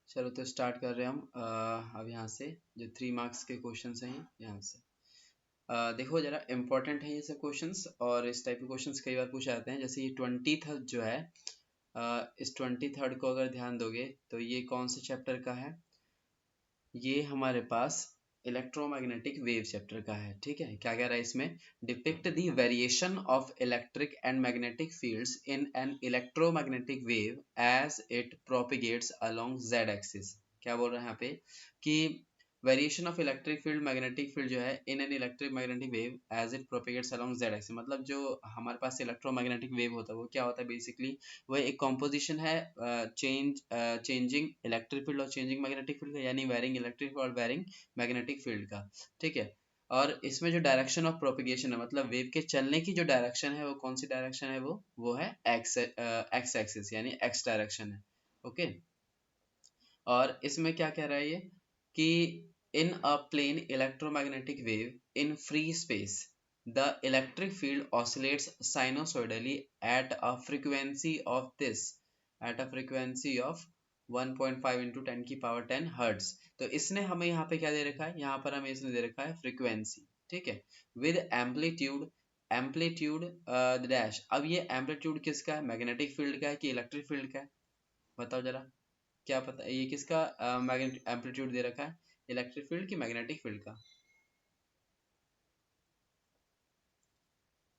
चलो तो स्टार्ट कर रहे हैं हम अब यहाँ से जो 3 मार्क्स के क्वेश्चन हैं यहाँ से। देखो जरा इम्पोर्टेंट है ये सब क्वेश्चंस, और इस टाइप के क्वेश्चंस कई बार पूछे जाते हैं। जैसे ये 23rd जो है, इस 23rd को अगर ध्यान दोगे तो ये कौन से चैप्टर का है? ये हमारे पास इलेक्ट्रोमैग्नेटिक वेव चैप्टर का है। ठीक है, क्या कह रहा है इसमें? Depict the variation of electric and magnetic fields in an electromagnetic wave as it propagates along Z axis. क्या बोल रहे हैं यहाँ पे कि variation of electric field magnetic field जो है in an electric magnetic wave as it propagates along Z axis. मतलब जो हमारे पास इलेक्ट्रोमैग्नेटिक वेव होता है वो क्या होता है बेसिकली? वो एक कॉम्पोजिशन है चेंजिंग इलेक्ट्रिक फील्ड और चेंजिंग मैग्नेटिक फील्ड का, यानी वेरिंग इलेक्ट्रिक और वेरिंग मैग्नेटिक फील्ड का। ठीक है, और इसमें जो डायरेक्शन ऑफ प्रोपिगेशन है, मतलब वेव के चलने की जो डायरेक्शन है वो कौन सी डायरेक्शन है? वो है एक्स एक्सिस, यानी एक्स डायरेक्शन है। ओके, और इसमें क्या कह रहा है ये कि in a plane electromagnetic wave in free space the electric field oscillates sinusoidally at a frequency of this at a frequency of 1.5 into 10 की पावर 10 हर्ट्ज। तो इसने हमें यहाँ पे क्या दे रखा है? यहाँ पर हमें इसने दे रखा है फ्रीक्वेंसी। ठीक है, विद एम्पलीट्यूड एम्पलीट्यूड डैश। अब ये एम्पलीट्यूड किसका है? मैग्नेटिक फील्ड का है कि इलेक्ट्रिक फील्ड का है? बताओ जरा, क्या पता ये किसका मैग्नेटिक एम्पलीट्यूड दे रखा है? इलेक्ट्रिक फील्ड की मैग्नेटिक फील्ड का?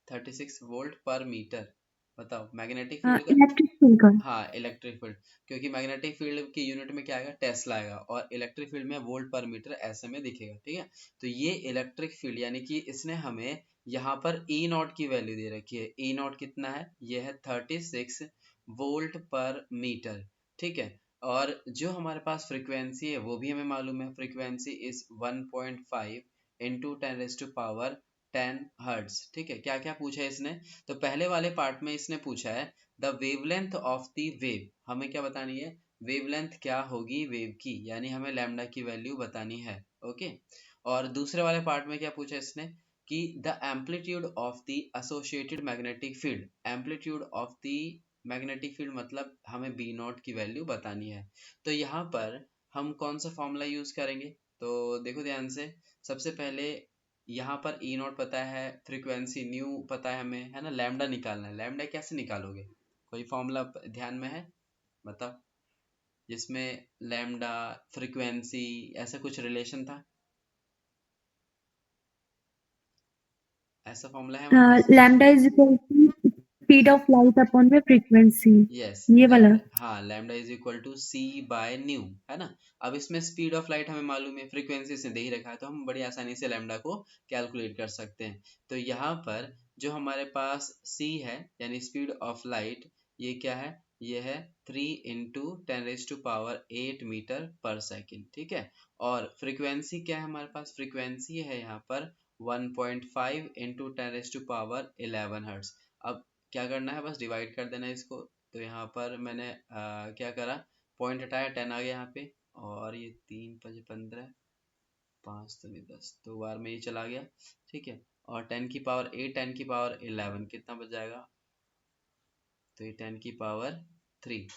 36 वोल्ट पर मीटर। बताओ मैग्नेटिक फील्ड का। इलेक्ट्रिक फील्ड का। हाँ इलेक्ट्रिक फील्ड, क्योंकि मैग्नेटिक फील्ड की यूनिट में क्या आएगा? टेस्ला आएगा, और इलेक्ट्रिक फील्ड में वोल्ट पर मीटर ऐसे में दिखेगा। ठीक है, तो ये इलेक्ट्रिक फील्ड यानी कि इसने हमें यहाँ पर ई नॉट की वैल्यू दे रखी है। ई नॉट कितना है? ये है 36 वोल्ट पर मीटर। ठीक है, और जो हमारे पास फ्रीक्वेंसी है वो भी हमें मालूम है। Frequency is 1.5 into 10 hertz. ठीक है, क्या क्या पूछा है इसने? तो पहले वाले पार्ट में इसने पूछा है the wavelength of the wave. हमें क्या बतानी है? वेवलेंथ क्या होगी वेव की, यानी हमें लैम्डा की वैल्यू बतानी है। ओके, और दूसरे वाले पार्ट में क्या पूछा इसने कि the amplitude of the associated magnetic field. Amplitude of the magnetic field मतलब हमें बी नॉट की वैल्यू बतानी है। तो यहाँ पर हम कौन सा फॉर्मूला यूज करेंगे? तो देखो ध्यान से, सबसे पहले यहाँ पर ई नॉट पता है, फ्रीक्वेंसी न्यू पता है हमें, है ना? लैम्डा निकालना है। लैम्डा कैसे निकालोगे? कोई फॉर्मूला ध्यान में है? बताओ, जिसमें लैम्डा फ्रीक्वेंसी ऐसा कुछ रिलेशन था, ऐसा फॉर्मूला है हमारे पास? Lambda is equal to speed of light upon में फ्रीक्वेंसी। यस, ये वाला। लैम्डा, हाँ lambda is equal to C by nu, है ना? अब इसमें स्पीड ऑफ लाइट हमें मालूम है, फ्रीक्वेंसी से दे ही रखा है, तो हम बड़ी आसानी से लैम्डा को कैलकुलेट कर सकते हैं। तो यहाँ पर जो हमारे पास सी है यानी स्पीड ऑफ लाइट, ये क्या है? ये है 3 इंटू 10⁸ मीटर पर सेकेंड। ठीक है, और फ्रीक्वेंसी क्या है हमारे पास? फ्रीक्वेंसी है यहाँ पर 1.5 इंटू 10⁻11 हर्ट्ज। अब क्या करना है? बस डिवाइड कर देना है इसको। तो यहाँ पर मैंने क्या करा, पॉइंट हटाया, 10 आ गया यहाँ पे, और ये 3 5 15, 5 दूनी 10, 2 बार में ये चला गया। ठीक है, और 10⁸8 10⁻11 कितना बच जाएगा? तो ये 10⁻3।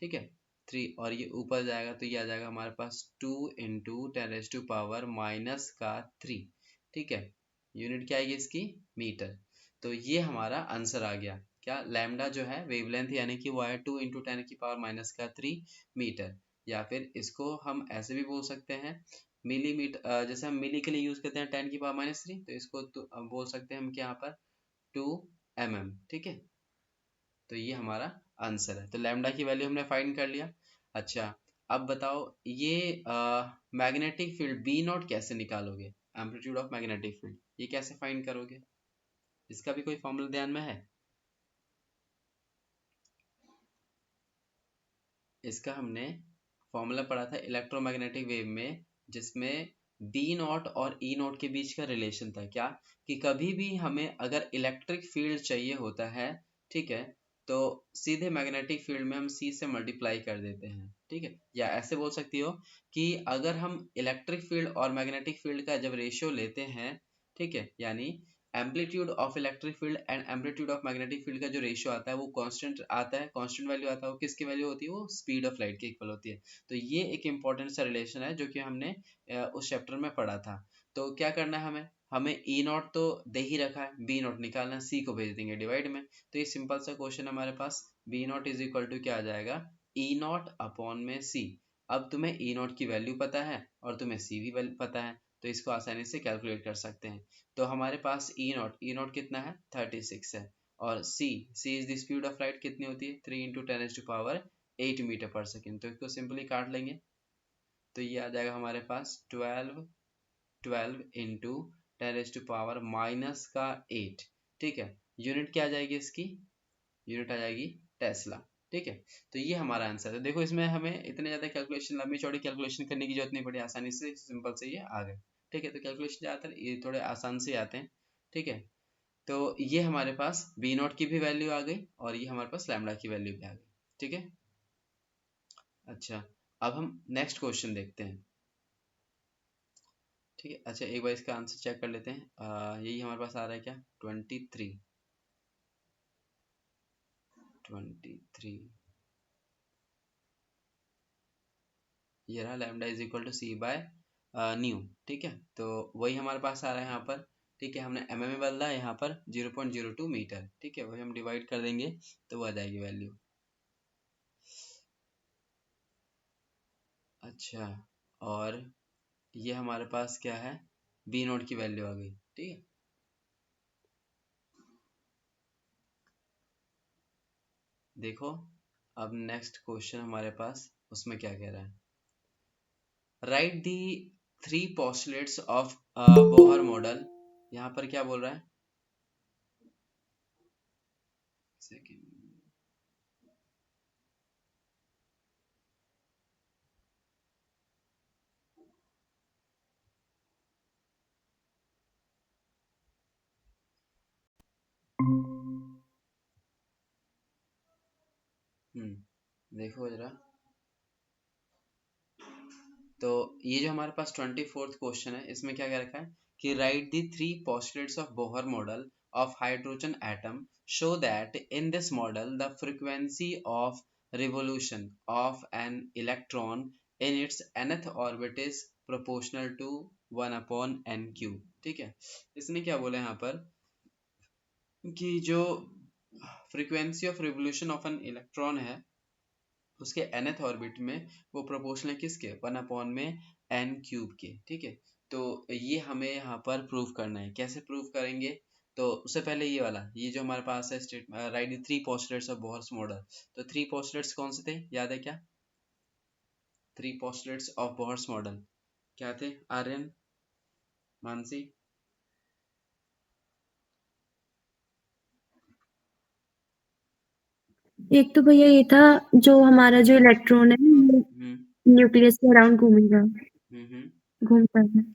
ठीक है, 3, और ये ऊपर जाएगा तो ये आ जाएगा हमारे पास 2 इंटू 10⁻³ ठीक है, यूनिट क्या आएगी इसकी? मीटर। तो ये हमारा आंसर आ गया। क्या? लैम्डा जो है वेवलेंथ यानी कि वो है 2 इंटू 10⁻³ मीटर। या फिर इसको हम ऐसे भी बोल सकते हैं, मिलीमीटर, जैसे हम मिली के लिए यूज करते हैं 10⁻3, तो इसको तो बोल सकते हैं हम क्या यहाँ पर 2 mm। ठीक है, तो ये हमारा आंसर है। तो लैम्डा की वैल्यू हमने फाइंड कर लिया। अच्छा, अब बताओ ये मैग्नेटिक फील्ड बी नॉट कैसे निकालोगे? एम्पलीट्यूड ऑफ मैग्नेटिक फील्ड ये कैसे फाइंड करोगे? इसका भी कोई फॉर्मूला ध्यान में है? इसका हमने फॉर्मूला पढ़ा था इलेक्ट्रोमैग्नेटिक वेव में, जिसमें बी नॉट और ई नॉट के बीच का रिलेशन था। क्या? कि कभी भी हमें अगर इलेक्ट्रिक फील्ड चाहिए होता है, ठीक है, तो सीधे मैग्नेटिक फील्ड में हम सी से मल्टीप्लाई कर देते हैं। ठीक है, या ऐसे बोल सकती हो कि अगर हम इलेक्ट्रिक फील्ड और मैग्नेटिक फील्ड का जब रेशियो लेते हैं, ठीक है, यानी amplitude of electric field and amplitude of magnetic field का जो रेशियो आता है वो कांस्टेंट आता है, कांस्टेंट वैल्यू आता है, वो किसकी वैल्यू होती है, वो स्पीड ऑफ लाइट की इक्वल होती है। तो ये एक इंपॉर्टेंट सा रिलेशन है जो कि हमने उस चैप्टर में पढ़ा था। तो क्या करना है हमें, हमें ई नॉट तो दे ही रखा है, बी नॉट निकालना है, सी को भेज देंगे डिवाइड में। तो ये सिंपल सा क्वेश्चन हमारे पास B naught is equal to क्या आ जाएगा, ई नॉट अपॉन में सी। अब तुम्हें ई नॉट की वैल्यू पता है और तुम्हें सी भी पता है, तो इसको आसानी से कैलकुलेट कर सकते हैं। तो हमारे पास ई नॉट कितना है, 36 है, और C is the speed of light कितनी होती है, 3 इंटू 10⁸ 8 मीटर पर सेकेंड। तो इसको सिंपली काट लेंगे, तो ये आ जाएगा हमारे पास 12 इंटू 10⁻⁻⁻8। ठीक है, यूनिट क्या आ जाएगी इसकी, यूनिट आ जाएगी टेस्ला। ठीक है, तो ये हमारा आंसर है। देखो इसमें हमें इतने ज्यादा कैलकुलेशन, लंबी चौड़ी कैलकुलेशन करने की जरूरत नहीं पड़ी, आसानी से सिंपल से ये आ गए। ठीक है, तो कैलकुलेशन ज्यादातर ये थोड़े आसान से आते हैं। ठीक है, तो ये हमारे पास बी नॉट की भी वैल्यू आ गई और ये हमारे पास लैम्डा की वैल्यू भी आ गई। ठीक है, अच्छा अब हम नेक्स्ट क्वेश्चन देखते हैं। ठीक है, अच्छा एक बार इसका आंसर चेक कर लेते हैं। यही हमारे पास आ रहा है क्या, 23 ये रहा, lambda is equal to C by nu. ठीक है, तो वही हमारे पास आ रहा है यहाँ पर। ठीक है, हमने एम में बदला है यहाँ पर 0.02 मीटर। ठीक है, वही हम डिवाइड कर देंगे तो वो आ जाएगी वैल्यू। अच्छा, और ये हमारे पास क्या है, बी नोट की वैल्यू आ गई। ठीक है, देखो अब नेक्स्ट क्वेश्चन हमारे पास उसमें क्या कह रहा है, right the 3 postulates of Bohr model. यहाँ पर क्या बोल रहा है, सेकेंड, देखो जरा, तो ये जो हमारे पास 24th क्वेश्चन है, इसमें क्या क्या रखा है कि write the 3 postulates of Bohr model of hydrogen atom, show that in this model the frequency of revolution of an electron in its nth orbit is proportional to 1/n³। ठीक है, इसने क्या बोला यहाँ पर कि जो frequency of revolution of an electron है उसके nth ऑर्बिट में वो प्रोपोर्शनल है किसके, 1/n³ के। ठीक है, तो ये हमें यहाँ पर प्रूव करना है, कैसे प्रूव करेंगे, तो उससे पहले ये वाला, ये जो हमारे पास है state, right 3 postulates of Bohr's model. तो 3 postulates कौन से थे, याद है क्या, 3 postulates ऑफ बोहर्स मॉडल क्या थे, आर्यन, मानसी। एक तो भैया ये था, जो हमारा जो इलेक्ट्रॉन है वो हम्म न्यूक्लियस के अराउंड घूमेगा, हम्म घूमता है। हम्म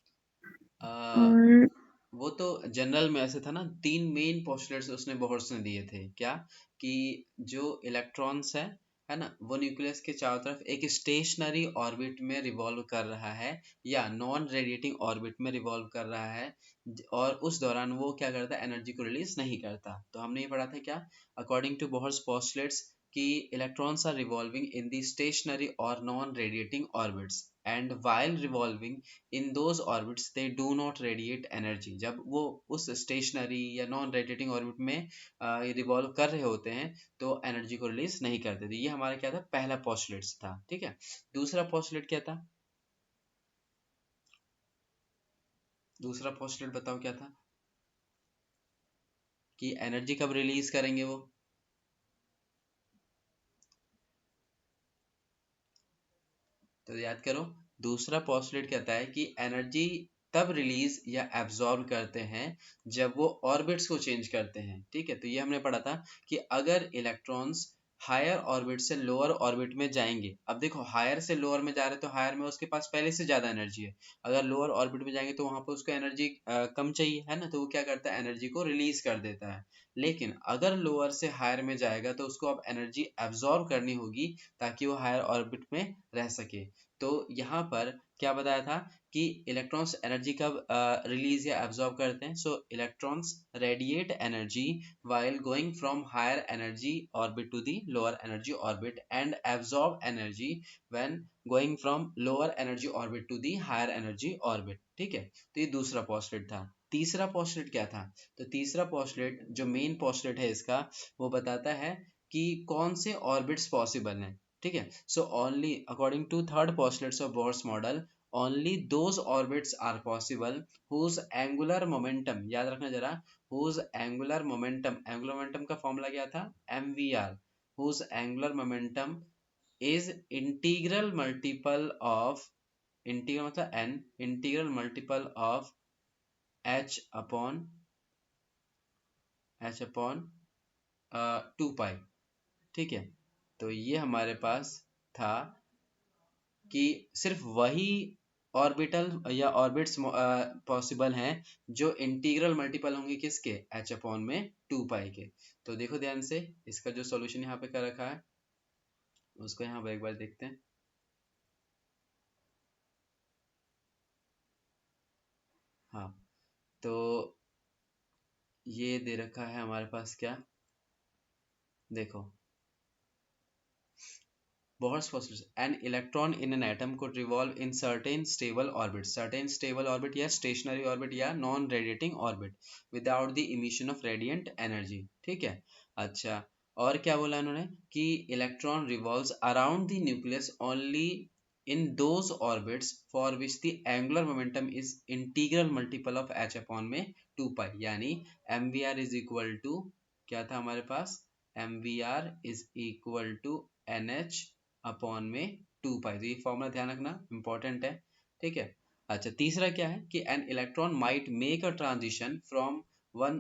और वो तो जनरल में ऐसे था ना, 3 मेन पोस्टुलेट्स उसने बोहर्स ने दिए थे, क्या कि जो इलेक्ट्रॉन्स है ना, वो न्यूक्लियस के चारों तरफ एक स्टेशनरी ऑर्बिट में रिवॉल्व कर रहा है या नॉन रेडिएटिंग ऑर्बिट में रिवॉल्व कर रहा है, और उस दौरान वो क्या करता है, एनर्जी को रिलीज नहीं करता। तो हमने ये पढ़ा था क्या, अकॉर्डिंग टू बोहर्स पोस्टुलेट्स कि electrons are revolving in the stationary or non-radiating orbits and while revolving in those orbits they do not radiate energy। जब वो उस स्टेशनरी या नॉन रेडिएटिंग ऑर्बिट में रिवॉल्व कर रहे होते हैं तो एनर्जी को रिलीज नहीं करते थे। ये हमारा क्या था, पहला पोस्टुलेट था। ठीक है, दूसरा पोस्टुलेट क्या था, दूसरा पोस्टुलेट बताओ क्या था, कि एनर्जी कब रिलीज करेंगे वो, तो याद करो, दूसरा पोस्टुलेट कहता है कि एनर्जी तब रिलीज या एब्जॉर्ब करते हैं जब वो ऑर्बिट्स को चेंज करते हैं। ठीक है, तो ये हमने पढ़ा था कि अगर इलेक्ट्रॉन्स हायर ऑर्बिट से लोअर ऑर्बिट में जाएंगे, अब देखो हायर से लोअर में जा रहे हैं तो हायर में उसके पास पहले से ज्यादा एनर्जी है, अगर लोअर ऑर्बिट में जाएंगे तो वहां पर उसको एनर्जी कम चाहिए है ना, तो वो क्या करता है, एनर्जी को रिलीज कर देता है। लेकिन अगर लोअर से हायर में जाएगा तो उसको अब एनर्जी एब्जॉर्ब करनी होगी ताकि वो हायर ऑर्बिट में रह सके। तो यहाँ पर क्या बताया था कि इलेक्ट्रॉन्स एनर्जी कब रिलीज या एब्जॉर्ब करते हैं? सो electrons radiate energy while going from higher energy orbit to the lower energy orbit and absorb energy when going from lower energy orbit to the higher energy orbit। ठीक है, तो ये दूसरा postulate था। तीसरा पोस्टलेट क्या था? तो तीसरा पोस्टलेट जो मेन पोस्टलेट है इसका, वो बताता है कि कौन से ऑर्बिट्स पॉसिबल हैं। ठीक है, so only according to third postulates of Bohr's model only those orbits are possible whose angular momentum, याद रखना जरा, whose angular momentum का फॉर्मूला क्या था? mvr, whose angular momentum is integral multiple of, integral मतलब n, integral multiple of h upon 2 पाई। ठीक है, तो ये हमारे पास था कि सिर्फ वही ऑर्बिटल या ऑर्बिट्स पॉसिबल हैं जो इंटीग्रल मल्टीपल होंगे किसके? h अपॉन में 2 पाई के। तो देखो ध्यान से, इसका जो सॉल्यूशन यहाँ पे कर रखा है उसको यहाँ पर एक बार देखते हैं। हाँ, तो ये दे रखा है हमारे पास क्या, देखो, Bohr's postulates: an electron in an atom could revolve in certain stable orbit या stationary orbit या non radiating orbit without the emission of radiant energy। ठीक है, अच्छा, और क्या बोला उन्होंने कि electron revolves around the nucleus only in those orbits for which the angular momentum is integral multiple of h upon में 2 पाई, यानी mvr is equal to, क्या था हमारे पास, mvr is equal to nh upon में 2 पाई। तो ये फॉर्मूला ध्यान रखना, इंपॉर्टेंट है। ठीक है, अच्छा, तीसरा क्या है कि an electron might make a transition from one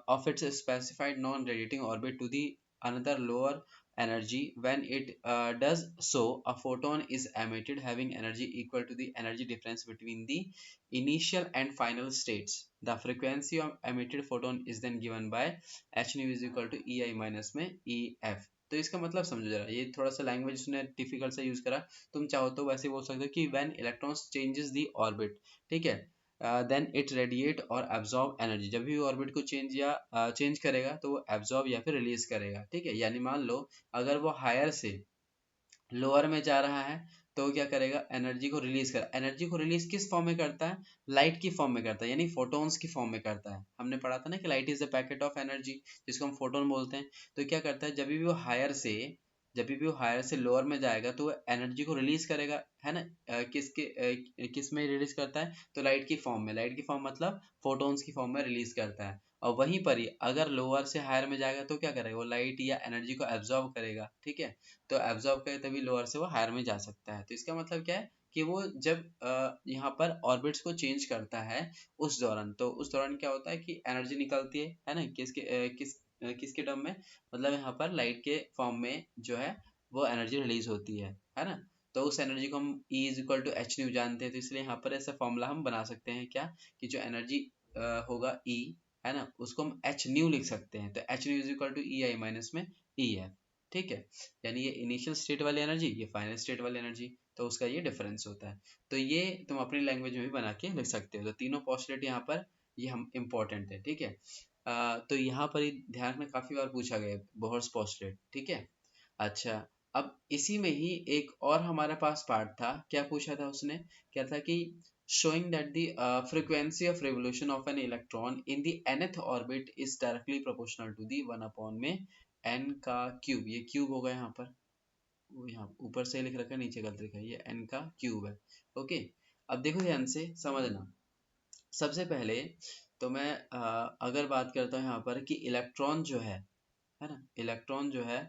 of its specified non radiating orbit to the another lower energy when it does so a photon is emitted having energy equal to the energy difference between the initial and final states। The frequency of emitted photon is then given by h nu is equal to ei minus में ef। तो इसका मतलब समझो जरा, ये थोड़ा सा language उसने डिफिकल्ट सा यूज करा, तुम चाहो तो वैसे बोल सकते हो कि when electrons changes the orbit, ठीक है, देन इट रेडिएट और एब्जॉर्ब एनर्जी। जब भी ऑर्बिट को चेंज या चेंज करेगा तो वो एब्जॉर्ब या फिर रिलीज करेगा। ठीक है, यानी मान लो अगर वो हायर से लोअर में जा रहा है तो क्या करेगा? एनर्जी को रिलीज कर, एनर्जी को रिलीज किस फॉर्म में करता है? लाइट की फॉर्म में करता है, यानी फोटोन्स की फॉर्म में करता है। हमने पढ़ा था ना कि light is a packet of energy, जिसको हम फोटोन बोलते हैं। तो क्या करता है, जब भी वो हायर से लोअर में जाएगा तो वो एनर्जी को रिलीज करेगा, है ना? किस में रिलीज करता है? तो लाइट की फॉर्म में, लाइट की फॉर्म मतलब फोटोन्स की फॉर्म में रिलीज करता है। और वहीं पर ही अगर लोअर से हायर में जाएगा तो क्या करेगा? वो लाइट या एनर्जी को एब्जॉर्ब करेगा। ठीक है, तो एब्जॉर्ब करे तभी लोअर से वो हायर में जा सकता है। तो इसका मतलब क्या है कि वो जब यहाँ पर ऑर्बिट्स को चेंज करता है उस दौरान, तो उस दौरान क्या होता है कि एनर्जी निकलती है ना? किसके टर्म में? मतलब यहाँ पर लाइट के फॉर्म में जो है वो एनर्जी रिलीज होती है ना? तो उस एनर्जी को हम E is equal to h nu जानते हैं, तो इसलिए यहाँ पर ऐसा फॉर्मूला हम बना सकते हैं क्या, कि जो एनर्जी होगा E, है ना, उसको हम एच न्यू लिख सकते हैं। तो h nu is equal to E i minus में ई एफ। ठीक है, यानी ये इनिशियल स्टेट वाली एनर्जी, ये फाइनल स्टेट वाली एनर्जी, तो उसका ये डिफरेंस होता है। तो ये तुम अपनी लैंग्वेज में भी बना के लिख सकते हो। तो तीनों पोस्टुलेट यहाँ पर ये हम इम्पोर्टेंट है। ठीक है, तो यहाँ पर ध्यान में काफी बार पूछा गया बोहर्स पोस्टुलेट। ठीक है, अच्छा, अब इसी में ही एक और हमारे पास पार्ट था। क्या पूछा था उसने? क्या था कि showing that the frequency of revolution of an electron in the nth orbit is directly proportional to the 1 upon में n का क्यूब। ये क्यूब होगा यहाँ पर, वो यहाँ ऊपर से लिख रखा है, नीचे गलत लिखा है, ये n का क्यूब है। ओके, अब देखो ध्यान से समझना। सबसे पहले तो मैं अगर बात करता हूँ यहाँ पर कि इलेक्ट्रॉन जो है ना, इलेक्ट्रॉन जो है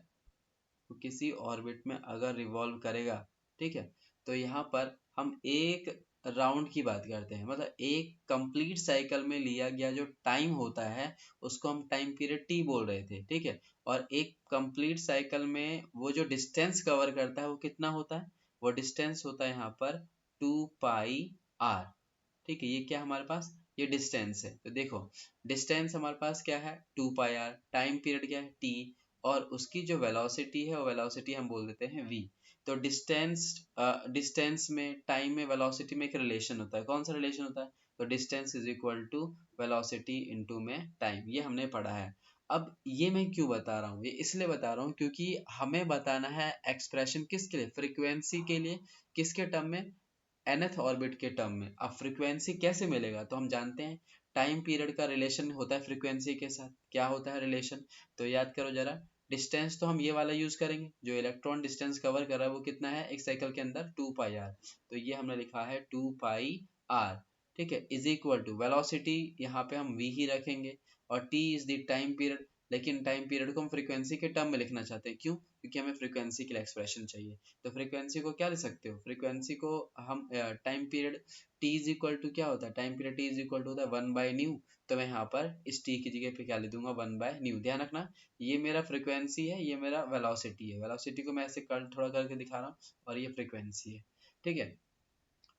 वो किसी ऑर्बिट में अगर रिवॉल्व करेगा, ठीक है, तो यहाँ पर हम एक राउंड की बात करते हैं, मतलब एक कंप्लीट साइकिल में लिया गया जो टाइम होता है उसको हम टाइम पीरियड टी बोल रहे थे। ठीक है, और एक कंप्लीट साइकिल में वो जो डिस्टेंस कवर करता है वो कितना होता है? वो डिस्टेंस होता है यहाँ पर 2 पाई आर। ठीक है, ये क्या हमारे पास ये डिस्टेंस है। तो देखो डिस्टेंस हमारे पास क्या है 2πr, टाइम पीरियड क्या है t, और उसकी जो वेलोसिटी है वो वेलोसिटी हम बोल देते हैं v। तो डिस्टेंस में टाइम में वेलोसिटी में एक रिलेशन होता है। कौन सा रिलेशन होता है? तो distance is equal to velocity into में टाइम, ये हमने पढ़ा है। अब ये मैं क्यों बता रहा हूँ? ये इसलिए बता रहा हूँ क्योंकि हमें बताना है एक्सप्रेशन किसके लिए, फ्रीक्वेंसी के लिए। किसके टर्म में? nth ऑर्बिट के टर्म में। अब फ्रीक्वेंसी कैसे मिलेगा? तो हम जानते हैं टाइम पीरियड का रिलेशन होता है फ्रीक्वेंसी के साथ। क्या होता है रिलेशन? तो याद करो जरा। डिस्टेंस तो हम ये वाला यूज करेंगे, जो इलेक्ट्रॉन डिस्टेंस कवर कर रहा है वो कितना है एक साइकिल के अंदर 2πr। तो ये हमने लिखा है 2πr, ठीक है, इज इक्वल टू वेलोसिटी, यहाँ पे हम v ही रखेंगे, और t is the time period. लेकिन टाइम पीरियड को हम फ्रीक्वेंसी के टर्म में लिखना चाहते हैं। क्यों? क्योंकि हमें फ्रीक्वेंसी के लिए एक्सप्रेशन चाहिए। तो फ्रीक्वेंसी को क्या लिख सकते हो? फ्रीक्वेंसी को हम time period t is equal to क्या होता है, time period t is equal to होता है 1/न्यू। तो मैं यहाँ पर इस t की जगह पे क्या लिख दूंगा 1/न्यू। ध्यान रखना ये मेरा फ्रीक्वेंसी है, ये मेरा वेलोसिटी है। वेलोसिटी को मैं ऐसे थोड़ा करके दिखा रहा हूँ, और ये फ्रीक्वेंसी है, ठीक है।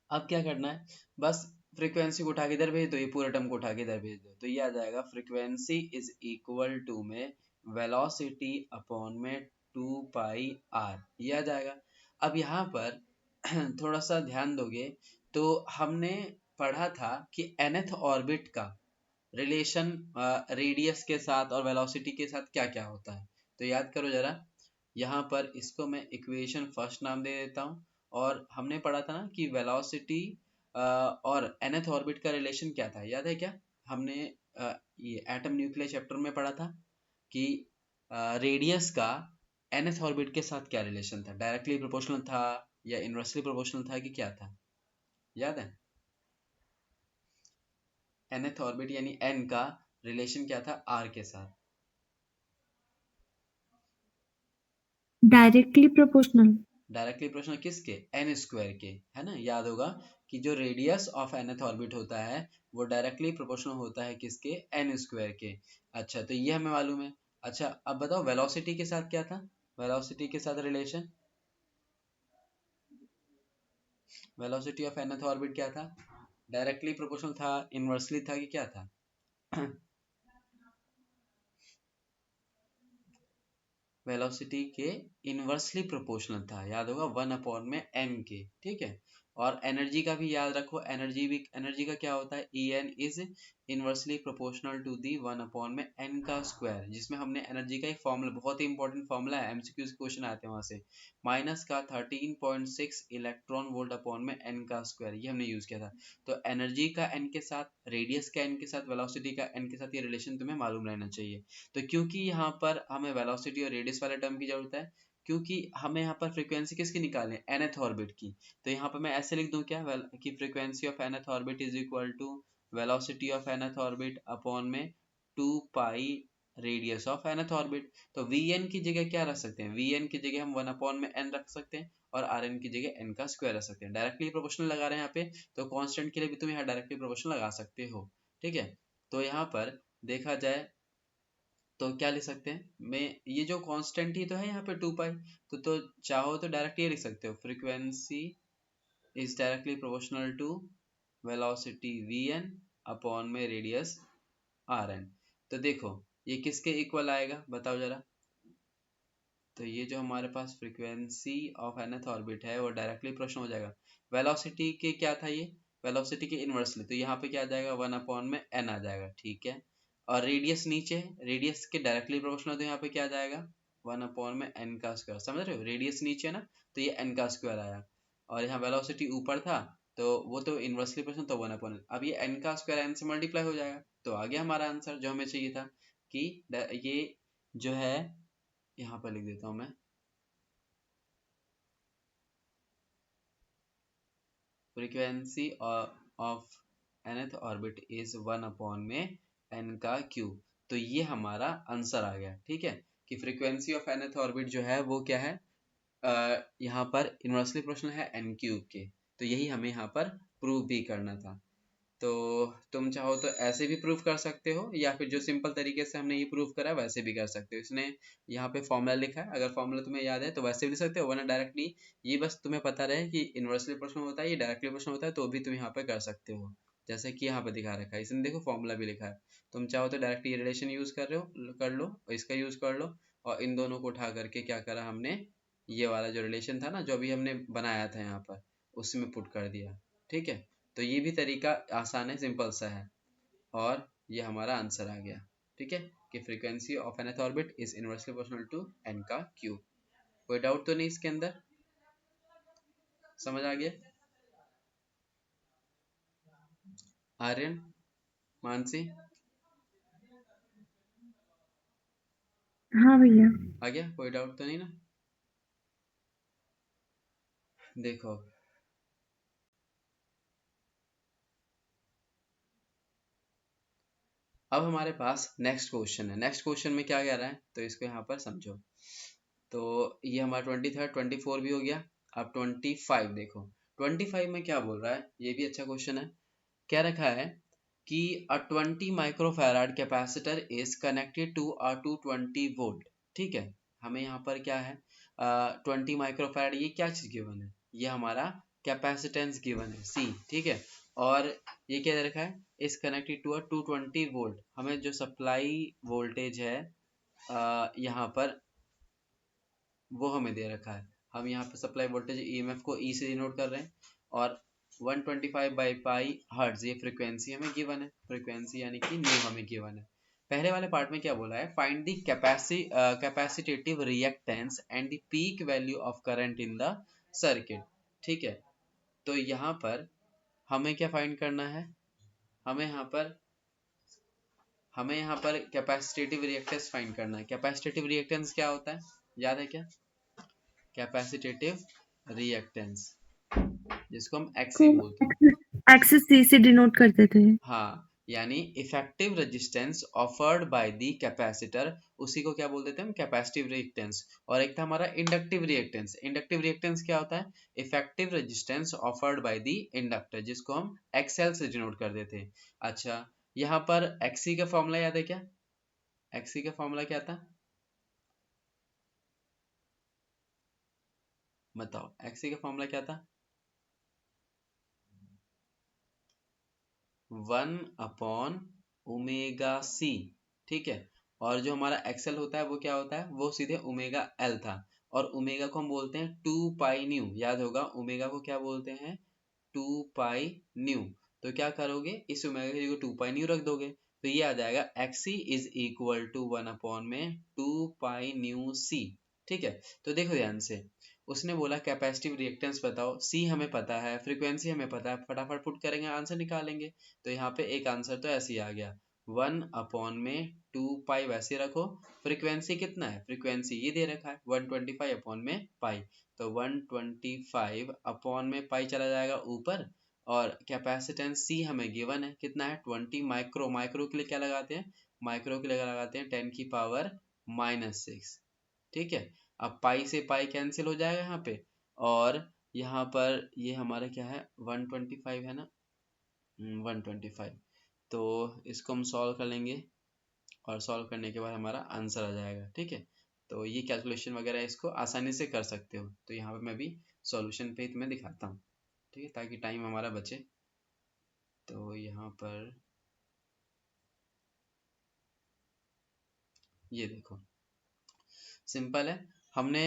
अब क्या करना है, बस फ्रीक्वेंसी को उठा के इधर भेज दो, ये पूरे टर्म को उठा के इधर भेज दो, तो ये आ जाएगा फ्रीक्वेंसी इज इक्वल टू में वेलोसिटी अपॉन में 2πr, ये आ जाएगा। अब यहाँ पर थोड़ा सा ध्यान दोगे तो हमने पढ़ा था कि nth ऑर्बिट का रिलेशन रेडियस के साथ और वेलोसिटी के साथ क्या क्या होता है। तो याद करो जरा, यहाँ पर इसको मैं इक्वेशन फर्स्ट नाम दे देता हूँ। और हमने पढ़ा था ना कि वेलोसिटी और nth ऑर्बिट का रिलेशन क्या था, याद है क्या? हमने ये एटम न्यूक्लियर चैप्टर में पढ़ा था कि रेडियस का nth ऑर्बिट के साथ क्या रिलेशन था, डायरेक्टली प्रोपोर्शनल था या इनवर्सली प्रोपोर्शनल था कि क्या था, याद है? nth ऑर्बिट यानी n का रिलेशन क्या था r के साथ? Directly proportional. डायरेक्टली प्रोपोर्शनल किसके? एन स्क्वायर के, है ना। याद होगा कि जो रेडियस ऑफ nth ऑर्बिट होता है वो डायरेक्टली प्रोपोर्शनल होता है किसके? एन स्क्वायर के। अच्छा, तो ये हमें मालूम है। अच्छा, अब बताओ वेलोसिटी के साथ क्या था? वेलोसिटी के साथ relation, velocity of nth orbit क्या था? डायरेक्टली प्रोपोर्शनल था, इनवर्सली था कि क्या था? वेलोसिटी के इनवर्सली प्रोपोर्शनल था, याद होगा 1/m के, ठीक है। और एनर्जी का भी याद रखो, एनर्जी का क्या होता है? En is inversely proportional to the 1/n का स्क्वायर, जिसमें हमने एनर्जी का एक फॉर्मूला, बहुत ही इंपॉर्टेंट फॉर्मूला है, एमसीक्यू क्वेश्चन आते हैं वहां से, माइनस का 13.6 इलेक्ट्रॉन वोल्ट अपॉन में n का स्क्वायर, ये हमने यूज किया था। तो एनर्जी का n के साथ, रेडियस का n के साथ, वेलोसिटी का n के साथ ये रिलेशन तुम्हें मालूम रहना चाहिए। तो क्योंकि यहाँ पर हमें वेलोसिटी और रेडियस वाले टर्म की जरूरत है, क्योंकि हमें यहाँ पर फ्रीक्वेंसी किसकी निकालनी है? nth ऑर्बिट की। तो यहाँ पर मैं ऐसे लिख दूं क्या, कि frequency of nth orbit is equal to velocity of nth orbit upon में 2π रेडियस ऑफ nth ऑर्बिट। तो vn की जगह क्या रख सकते हैं? vn की जगह हम 1/n रख सकते हैं, और rn की जगह n का स्क्वायर रख सकते हैं। डायरेक्टली प्रोपोर्शनल लगा रहे हैं यहाँ पे, तो कांस्टेंट के लिए भी तुम यहाँ डायरेक्टली प्रोपोर्शनल लगा सकते हो, ठीक है। तो यहाँ पर देखा जाए तो क्या लिख सकते हैं, मैं ये जो कांस्टेंट ही तो है यहाँ पे 2π, तो चाहो तो डायरेक्ट ये लिख सकते हो, frequency is directly proportional to velocity vn upon में रेडियस rn। तो देखो ये किसके इक्वल आएगा, बताओ जरा। तो ये जो हमारे पास फ्रीक्वेंसी ऑफ nth ऑर्बिट है वो डायरेक्टली प्रश्न हो जाएगा वेलोसिटी के, क्या था ये? वेलोसिटी के इनवर्सली, तो यहाँ पे क्या आ जाएगा 1/n आ जाएगा, ठीक है। और रेडियस नीचे है, रेडियस के डायरेक्टली प्रोपोर्शनल, तो यहाँ पे क्या आ जाएगा 1/n का स्क्वायर, समझ रहे हो? रेडियस नीचे है ना, तो ये n का स्क्वायर आया। और यहाँ वेलोसिटी ऊपर था, तो वो तो इनवर्सली प्रोपोर्शनल, तो 1/n। अब ये n का स्क्वायर n से मल्टीप्लाई हो जाएगा, तो आ गया हमारा आंसर जो हमें चाहिए था, कि ये जो है, यहाँ पर लिख देता हूँ मैं, frequency of nth orbit is 1/n में n का क्यूब। तो ये हमारा आंसर आ गया, ठीक है, कि फ्रीक्वेंसी ऑफ nth ऑर्बिट जो है वो क्या है, यहाँ पर इनवर्सली प्रोपोर्शनल है n क्यूब के। तो यही हमें यहाँ पर प्रूव भी करना था। तो तुम चाहो तो ऐसे भी प्रूव कर सकते हो, या फिर जो सिंपल तरीके से हमने ये प्रूव करा है वैसे भी कर सकते हो। इसने यहाँ पे फॉर्मूला लिखा है, अगर फॉर्मूला तुम्हें याद है तो वैसे भी लिख सकते हो, वरना डायरेक्टली ये बस तुम्हें पता रहे कि इनवर्सली प्रोपोर्शनल होता है, ये डायरेक्टली प्रोपोर्शनल होता है, तो भी तुम यहाँ पे कर सकते हो, जैसे कि यहाँ पे दिखा रखा है, इसमें देखो फॉर्मूला भी लिखा है। तुम चाहो तो डायरेक्ट ये रिलेशन यूज कर रहे हो, कर लो, और इसका यूज कर लो, और इन दोनों को उठा करके क्या करा हमने, ये वाला जो रिलेशन था ना, जो अभी हमने बनाया था यहाँ पर, उसमें पुट कर दिया। ठीक है, तो ये भी तरीका आसान है, सिंपल सा है, और ये हमारा आंसर आ गया। ठीक है, कि frequency of n orbit is inversely proportional to n का क्यूब। कोई डाउट तो नहीं इसके अंदर? समझ आ गया? आर्यन, मानसी, हाँ भैया। आ गया? कोई डाउट तो नहीं ना? देखो, अब हमारे पास नेक्स्ट क्वेश्चन है। नेक्स्ट क्वेश्चन में क्या कह रहा है, तो इसको यहाँ पर समझो। तो ये हमारा 23, 24 भी हो गया। अब 25 देखो, 25 में क्या बोल रहा है, ये भी अच्छा क्वेश्चन है। क्या रखा है कि a 20 microfarad capacitor is connected to a 220 volt. ठीक है, हमें यहाँ पर क्या है, 20 माइक्रोफैराड, ये क्या चीज गिवन है, ये हमारा कैपेसिटेंस गिवन है सी। ठीक है, और ये क्या दे रखा है, is connected to a 220 volt. हमें जो सप्लाई वोल्टेज है यहाँ पर, वो हमें दे रखा है। हम यहाँ पे सप्लाई वोल्टेज ईएमएफ को ई से डिनोट कर रहे हैं, और 125 बाई पाई हर्ट्ज ये फ्रीक्वेंसी हमें गिवन है, फ्रीक्वेंसी यानी कि न्यू हमें गिवन है। पहले वाले पार्ट में क्या बोला है, find the capacitative reactance and the peak value of current in the circuit. ठीक है, तो यहाँ पर हमें क्या फाइंड करना है, हमें यहाँ पर कैपेसिटेटिव रिएक्टेंस फाइंड करना है। कैपेसिटेटिव रिएक्टेंस क्या होता है, याद है क्या? कैपेसिटेटिव रिएक्टेंस, जिसको हम एक्सी को बोलते हैं। एक्सेस सी से डिनोट करते थे। हाँ, यानी effective resistance offered by the capacitor, उसी को क्या बोल देते हैं हम, कैपेसिटिव रिएक्टेंस। और एक था हमारा इंडक्टिव रिएक्टेंस। इंडक्टिव रिएक्टेंस क्या होता है, effective resistance offered by the inductor, जिसको हम एक्सएल से डिनोट कर देते हैं। अच्छा, यहाँ पर एक्सी का फॉर्मूला याद है क्या? एक्सी का फॉर्मूला क्या था, बताओ, एक्सी का फॉर्मूला क्या था? 1/ओमेगा सी। ठीक है, और जो हमारा एक्सएल होता है वो क्या होता है, वो सीधे ओमेगा एल था। और ओमेगा को हम बोलते हैं 2 पाई न्यू, याद होगा ओमेगा को क्या बोलते हैं, 2 पाई न्यू। तो क्या करोगे, इस ओमेगा की जगह 2 पाई न्यू रख दोगे, तो ये आ जाएगा एक्सी इज इक्वल टू 1 में 2 पाई न्यू सी। ठीक है, तो देखो ध्यान से, उसने बोला कैपेसिटिव रिएक्टेंस बताओ, सी हमें पता है, फ्रीक्वेंसी हमें पता है, फटाफट पुट करेंगे आंसर निकालेंगे। तो यहाँ पे एक आंसर तो ऐसे ही आ गया, 1/2 पाई वैसे रखो। फ्रीक्वेंसी कितना है, फ्रीक्वेंसी ये दे रखा है 125/पाई, तो 125/पाई चला जाएगा ऊपर, और कैपेसिटेंस सी हमें गिवन है कितना है, 20 माइक्रो। माइक्रो के लिए क्या लगाते हैं, माइक्रो के लिए लगाते हैं 10⁻⁻⁶। ठीक है, अब पाई से पाई कैंसिल हो जाएगा यहाँ पे, और यहाँ पर ये हमारा क्या है, 125 है ना, 125। तो इसको हम सॉल्व कर लेंगे, और सॉल्व करने के बाद हमारा आंसर आ जाएगा। ठीक है, तो ये कैलकुलेशन वगैरह इसको आसानी से कर सकते हो। तो यहाँ पे मैं भी सॉल्यूशन पे तुम्हें दिखाता हूँ, ठीक है, ताकि टाइम हमारा बचे। तो यहाँ पर ये देखो, सिंपल है। हमने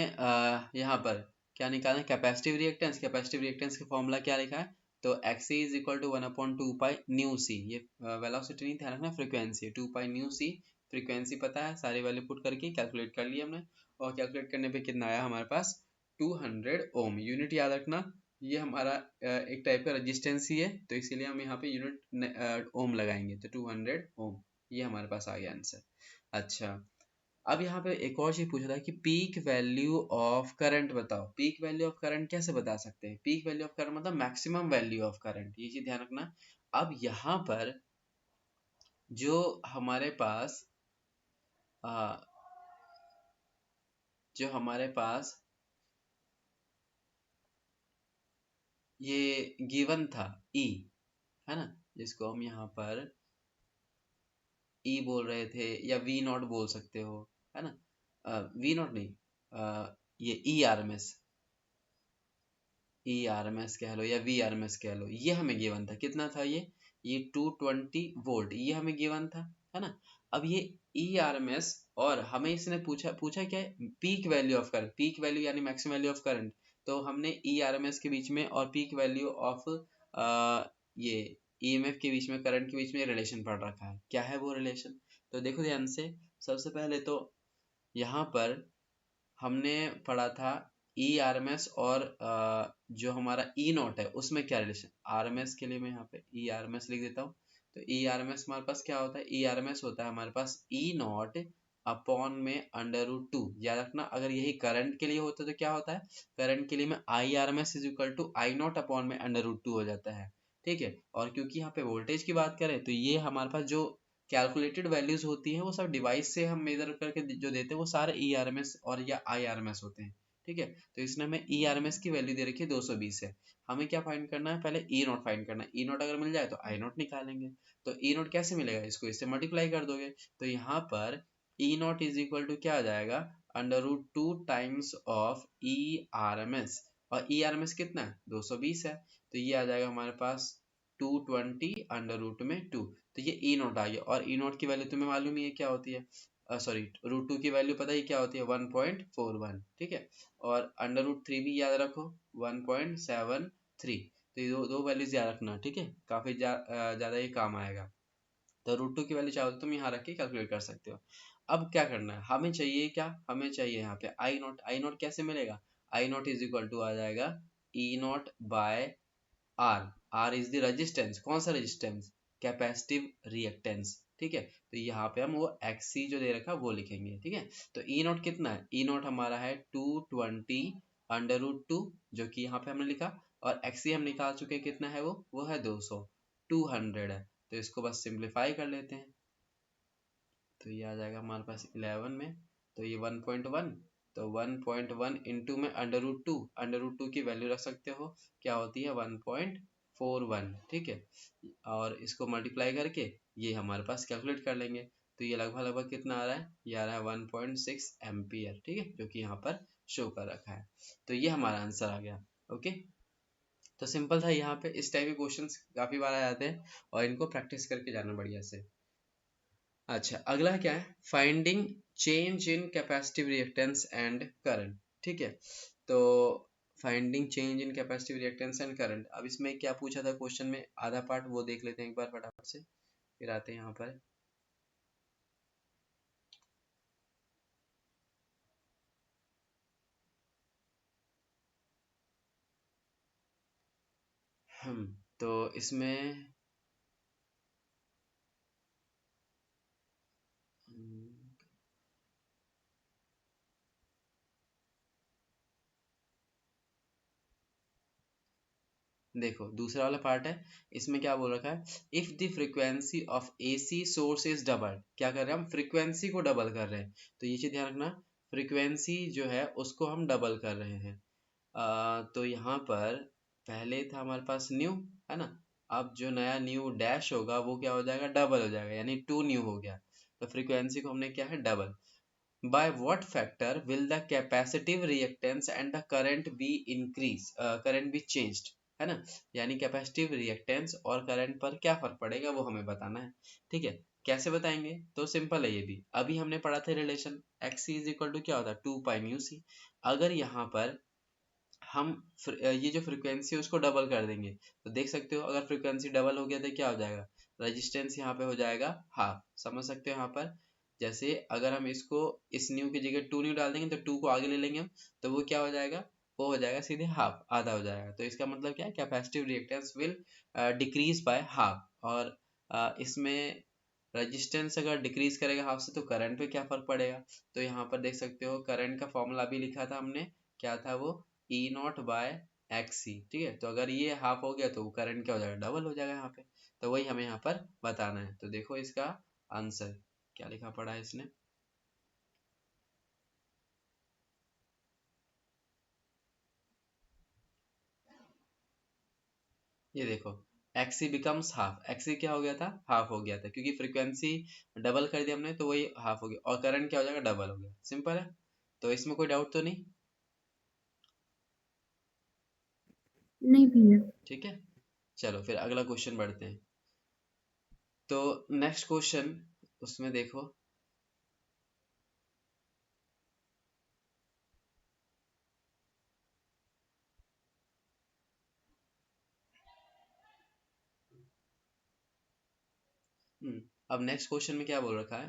यहाँ पर क्या निकालना है, कैपेसिटिव रिएक्टेंस। कैपेसिटिव रिएक्टेंस का फॉर्मूला क्या लिखा है, तो X is equal to 1/2 pi nu C. ये वेलोसिटी नहीं, ध्यान रखना frequency, 2 pi nu C. Frequency पता है, सारी वैल्यू पुट करके कैलकुलेट कर लिया हमने, और कैलकुलेट करने पे कितना आया हमारे पास, 200 ओम। यूनिट याद रखना, ये हमारा एक टाइप का रेजिस्टेंस ही है, तो इसीलिए हम यहाँ पे यूनिट ओम लगाएंगे, तो 200 ओम। ये हमारे पास आ गया आंसर। अच्छा, अब यहाँ पे एक और चीज पूछ रहा है कि पीक वैल्यू ऑफ करंट बताओ। पीक वैल्यू ऑफ करंट कैसे बता सकते हैं, पीक वैल्यू ऑफ करंट मतलब मैक्सिमम वैल्यू ऑफ करंट, ये चीज ध्यान रखना। अब यहाँ पर जो हमारे पास आ, जो हमारे पास ये गिवन था ई, है ना, जिसको हम यहाँ पर ई बोल रहे थे, या वी नॉट बोल सकते हो, है ना, वी नॉट नहीं, ये E R M S, E R M S कह लो या वी आर एम एस कह लो, ये हमें गिवन था, कितना था ये, ये 220 वोल्ट ये हमें गिवन था, है ना। अब ये ERMS और हमें इसने पूछा पूछा क्या है, peak value of current, peak value यानी मैक्सिमम वैल्यू ऑफ करंट। तो हमने ERMS के बीच में और पीक वैल्यू ऑफ ये EMF के बीच में, करंट के बीच में रिलेशन पढ़ रखा है। क्या है वो रिलेशन, तो देखो ध्यान से। सबसे पहले तो यहाँ पर हमने पढ़ा था ERMS और जो हमारा E0 है उसमें क्या रिलेशन। RMS के लिए मैं यहाँ पे ERMS लिख देता हूँ। तो ERMS हमारे पास क्या होता है, ERMS होता है हमारे पास E0 अपॉन में √2। याद रखना, अगर यही करंट के लिए होता तो क्या होता है, करंट के लिए में IRMS is equal to I0 upon में √2 हो जाता है। ठीक है, और क्योंकि यहाँ पे वोल्टेज की बात करें तो ये हमारे पास जो कैलकुलेटेड वैल्यूज होती हैं वो सब डिवाइस से हम मेजर करके जो देते हैं वो सारे ERMS और या IRMS होते हैं। ठीक है, तो इसने हमें ERMS की वैल्यू दे रखी है 220 है। हमें क्या फाइंड करना है, पहले E0 फाइंड करना है। E0 अगर मिल जाए तो I0 निकालेंगे। तो E0 कैसे मिलेगा, इसको इससे मल्टीप्लाई कर दोगे। तो यहाँ पर E0 इज इक्वल टू क्या आ जाएगा, √2 टाइम्स ऑफ ERMS। और ERMS कितना है, 220 है। तो ये आ जाएगा हमारे पास 220 √2। तो ये E0 आ गया, और E0 की वैल्यू तुम्हें मालूम ही है क्या होती है, सॉरी √2 की वैल्यू पता ही क्या होती है, 1.41। ठीक है, और √3 भी याद रखो 1.73। तो ये दो वैल्यूज याद रखना, ठीक है, काफी ज्यादा ये काम आएगा। तो √2 की वैल्यू चाहो तो तुम यहाँ रख के कैलकुलेट कर सकते हो। अब क्या करना है, हमें चाहिए क्या, हमें चाहिए यहाँ पे I0। कैसे मिलेगा, I0 इज इक्वल टू आ जाएगा E0 by R. R is the resistance, कौन सा रेजिस्टेंस, कैपेसिटिव रिएक्टेंस। ठीक है, तो यहाँ पे हम वो XC जो दे रखा है वो लिखेंगे। ठीक है, तो E0 कितना है, E0 हमारा है 220 √2 जो कि यहाँ पे हमने लिखा, और XC हम निकाल चुके हैं, कितना है वो है 200, 200 है। तो इसको बस सिंप्लीफाई कर लेते हैं, तो ये आ जाएगा हमारे पास 11 में। तो ये 1.1, तो 1.1 इंटू में √2, √2 की वैल्यू रख सकते हो, क्या होती है 1.41। ठीक है, और इसको मल्टीप्लाई करके ये हमारे पास कैलकुलेट कर लेंगे। तो ये लगभग लगभग कितना आ रहा है, ये आ रहा है 1.6 एम्पियर। ठीक है, जो कि यहाँ पर शो कर रखा है। तो ये हमारा आंसर आ गया। ओके, तो सिंपल था। यहाँ पे इस टाइप के क्वेश्चंस काफी बार आ जाते हैं और इनको प्रैक्टिस करके जाना बढ़िया से। अच्छा, अगला क्या है, finding change in capacitive reactance and current. ठीक है, तो finding change in capacitive reactance and current, अब इसमें क्या पूछा था क्वेश्चन में, आधा पार्ट वो देख लेते हैं एक बार फटाफट से, फिर आते हैं यहाँ पर। तो इसमें हम्म, देखो दूसरा वाला पार्ट है, इसमें क्या बोल रखा है, if the frequency of AC source is double. क्या कर रहे हैं हम, फ्रीक्वेंसी को डबल कर रहे हैं। तो ये चीज ध्यान रखना, फ्रीक्वेंसी जो है उसको हम डबल कर रहे हैं। तो यहाँ पर पहले था हमारे पास न्यू, है ना। अब जो नया न्यू डैश होगा वो क्या हो जाएगा, डबल हो जाएगा, यानी 2 न्यू हो गया। तो फ्रीक्वेंसी को हमने क्या है, double. by what factor will the capacitive reactance and the current be current be changed, है ना। यानी कैपेसिटिव रिएक्टेंस और करंट पर क्या फर्क पड़ेगा वो हमें बताना है। ठीक है, कैसे बताएंगे, तो सिंपल है ये भी, अभी हमने पढ़ा था relation XC is equal to क्या होता है 2πμc। अगर यहाँ पर हम ये जो फ्रीक्वेंसी है उसको डबल कर देंगे, तो देख सकते हो अगर फ्रीक्वेंसी डबल हो गया तो क्या हो जाएगा, रेजिस्टेंस यहाँ पे हो जाएगा हाफ। समझ सकते हो यहाँ पर, जैसे अगर हम इसको इस न्यू की जगह 2 न्यू डाल देंगे तो 2 को आगे ले लेंगे हम, तो वो क्या हो जाएगा, वो हो जाएगा सीधे हाफ, आधा हो जाएगा। तो इसका मतलब क्या है, capacitive reactance will decrease by half. और इसमें रेजिस्टेंस अगर डिक्रीज करेगा हाफ से तो करंट पे क्या फर्क पड़ेगा। तो यहाँ पर देख सकते हो करंट का फॉर्मूला भी लिखा था हमने, क्या था वो, E0 बाय XC। ठीक है, तो अगर ये हाफ हो गया तो वो करंट क्या हो जाएगा, डबल हो जाएगा यहाँ पे। तो वही हमें यहाँ पर बताना है। तो देखो इसका आंसर क्या लिखा पड़ा है इसने, ये देखो XC बिकम्स हाफ। XC क्या हो गया था, हाफ हो गया था, क्योंकि फ्रीक्वेंसी डबल कर दिया हमने तो वही हाफ हो गया, और करंट क्या हो जाएगा, डबल हो गया। सिंपल है, तो इसमें कोई डाउट तो नहीं। नहीं भैया। ठीक है, चलो फिर अगला क्वेश्चन बढ़ते हैं। तो नेक्स्ट क्वेश्चन उसमें देखो, अब नेक्स्ट क्वेश्चन में क्या बोल रखा है,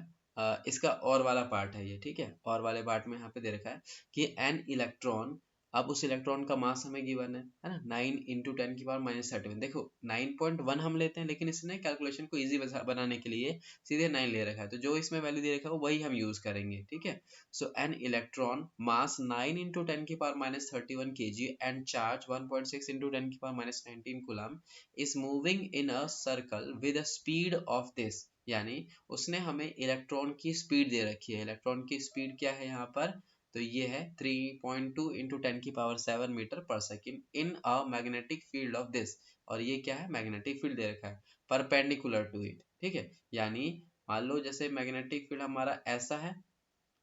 इसका और वाला पार्ट है ये, ठीक है। और वाले पार्ट में यहाँ पे दे रखा है कि एन इलेक्ट्रॉन, अब उस इलेक्ट्रॉन का मास हमें गिवन है ना, 9 × 10⁻⁻⁻⁻। देखो 9.1 हम लेते हैं, लेकिन इसने कैलकुलेशन को इजी बनाने के लिए सीधे 9 ले रखा है, तो जो इसमें वैल्यू दे रखा है वही हम यूज करेंगे, ठीक है। So an electron mass 9 × 10⁻31 kg and charge 1.6 × 10⁻19 coulomb is moving in a circle with a speed of this, यानी उसने हमें इलेक्ट्रॉन की स्पीड दे रखी है। इलेक्ट्रॉन की स्पीड क्या है यहाँ पर, तो ये है 3.2 × 10⁻7 मीटर पर second in a magnetic field of this, और ये क्या है, मैग्नेटिक फील्ड दे रखा है परपेंडिकुलर टू इट, ठीक है। यानी मान लो जैसे मैग्नेटिक फील्ड हमारा ऐसा है,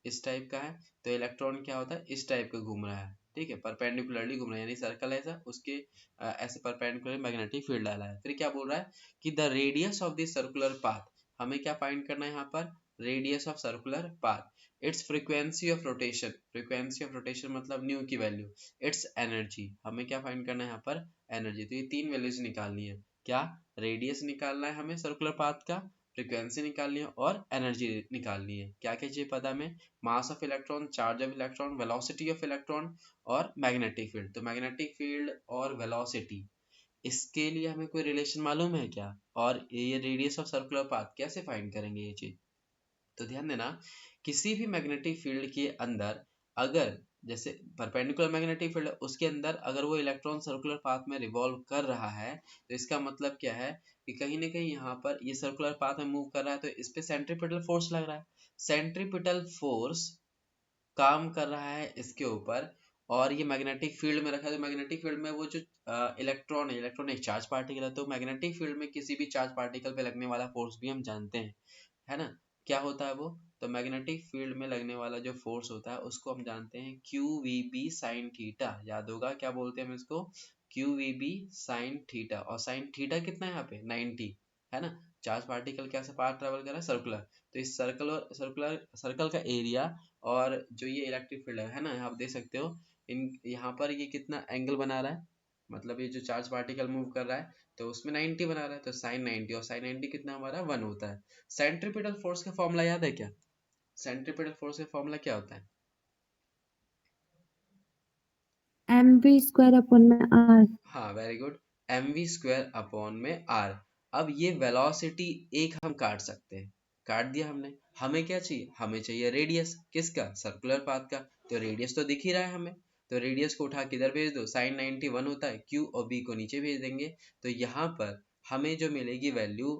इस टाइप का है, तो इलेक्ट्रॉन क्या होता है, इस टाइप का घूम रहा है, ठीक है, परपेंडिकुलरली घूम रहा है, यानी सर्कल ऐसा उसके ऐसे परपेंडिकुलर मैग्नेटिक फील्ड डाला है। फिर क्या बोल रहा है कि the radius of this circular path, हमें क्या फाइंड करना है यहाँ पर, radius of circular path, it's frequency of rotation, frequency of rotation मतलब न्यू की वैल्यू, इट्स एनर्जी, हमें क्या फाइंड करना है यहाँ पर, एनर्जी। तो ये तीन वैल्यूज निकालनी है, क्या, रेडियस निकालना है हमें सर्कुलर पाथ का, फ्रीक्वेंसी निकालनी है और एनर्जी निकालनी है। क्या क्या चाहिए पता में, मास of electron, charge of electron, velocity of electron और मैग्नेटिक फील्ड। तो मैग्नेटिक फील्ड और वेलोसिटी, इसके लिए हमें कोई रिलेशन मालूम है क्या, और ये रेडियस ऑफ सर्कुलर पाथ कैसे फाइंड करेंगे ये चीज। तो ध्यान देना, किसी भी मैग्नेटिक फील्ड के अंदर अगर जैसे परपेंडिकुलर मैग्नेटिक फील्ड है, उसके अंदर अगर वो इलेक्ट्रॉन सर्कुलर पाथ में रिवॉल्व कर रहा है, तो इसका मतलब क्या है कि कहीं ना कहीं यहाँ पर ये सर्कुलर पाथ में मूव कर रहा है, तो इस पे सेंट्रीपिटल फोर्स लग रहा है। सेंट्रीपिटल फोर्स काम कर रहा है इसके ऊपर, और ये मैग्नेटिक फील्ड में रखा है, तो मैग्नेटिक फील्ड में वो जो इलेक्ट्रॉन है, इलेक्ट्रॉन एक चार्ज पार्टिकल है, तो मैग्नेटिक फील्ड में किसी भी चार्ज पार्टिकल पे लगने वाला फोर्स भी हम जानते हैं, है ना। क्या होता है वो, तो मैग्नेटिक फील्ड में लगने वाला जो फोर्स होता है उसको हम जानते हैं Q V B sine theta, याद होगा क्या बोलते हैं हम इसको, Q V B sine theta, और साइन थीटा कितना है यहाँ पे 90, है ना। चार्ज पार्टिकल कैसा पाथ ट्रेवल कर रहा है, सर्कुलर, तो इस सर्कल और सर्कल का एरिया और जो ये इलेक्ट्रिक फील्ड है ना, आप देख सकते हो इन यहाँ पर ये कितना एंगल बना रहा है, मतलब ये जो चार्ज पार्टिकल मूव कर रहा है तो उसमें 90 बना रहा है, तो साइन 90, और साइन 90 कितना हमारा 1 होता है। सेंट्रीपिटल फोर्स का फॉर्मूला याद है क्या, सेंट्रीपिटल फोर्स का फॉर्मूला क्या होता है, mv² हाँ वेरी गुड, mv² में r। अब ये वेलोसिटी एक हम काट सकते हैं, काट दिया हमने, हमें क्या चाहिए, हमें चाहिए रेडियस, किसका, सर्कुलर पाथ का, तो रेडियस तो दिख ही रहा है हमें, तो रेडियस को उठा के इधर भेज दो, साइन 91 होता है, q और b को नीचे भेज देंगे, तो यहाँ पर हमें जो मिलेगी value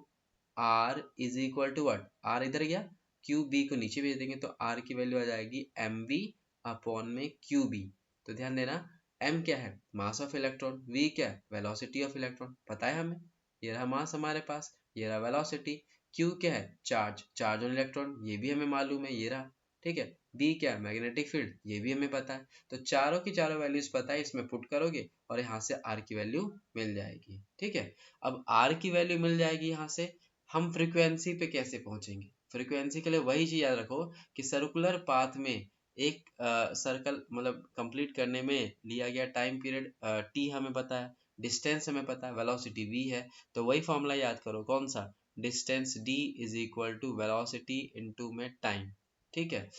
r is equal to वट, r इधर गया, क्यू बी को नीचे भेज देंगे, तो r की वैल्यू आ जाएगी mv/qb। तो ध्यान देना, m क्या है, मास ऑफ इलेक्ट्रॉन, v क्या है, वेलोसिटी ऑफ इलेक्ट्रॉन, पता है हमें, ये रहा मास हमारे पास, ये रहा वेलोसिटी, q क्या है, चार्ज, चार्ज ऑन इलेक्ट्रॉन, ये भी हमें मालूम है, ये रहा, ठीक है। b क्या है, मैग्नेटिक फील्ड, ये भी हमें पता है, तो चारों की चारों वैल्यूज पता है, इसमें पुट करोगे और यहाँ से r की वैल्यू मिल जाएगी, ठीक है। अब r की वैल्यू मिल जाएगी, यहाँ से हम फ्रीक्वेंसी पे कैसे पहुंचेंगे, फ्रीक्वेंसी के लिए वही चीज याद रखो कि सर्कुलर पाथ में एक सर्कल मतलब कंप्लीट करने में लिया गया टाइम पीरियड टी हमें पता है, डिस्टेंस हमें पता है, वेलोसिटी वी है, तो वही फॉर्मूला याद करो, कौन सा, distance D is equal to velocity into में टाइम, ठीक है।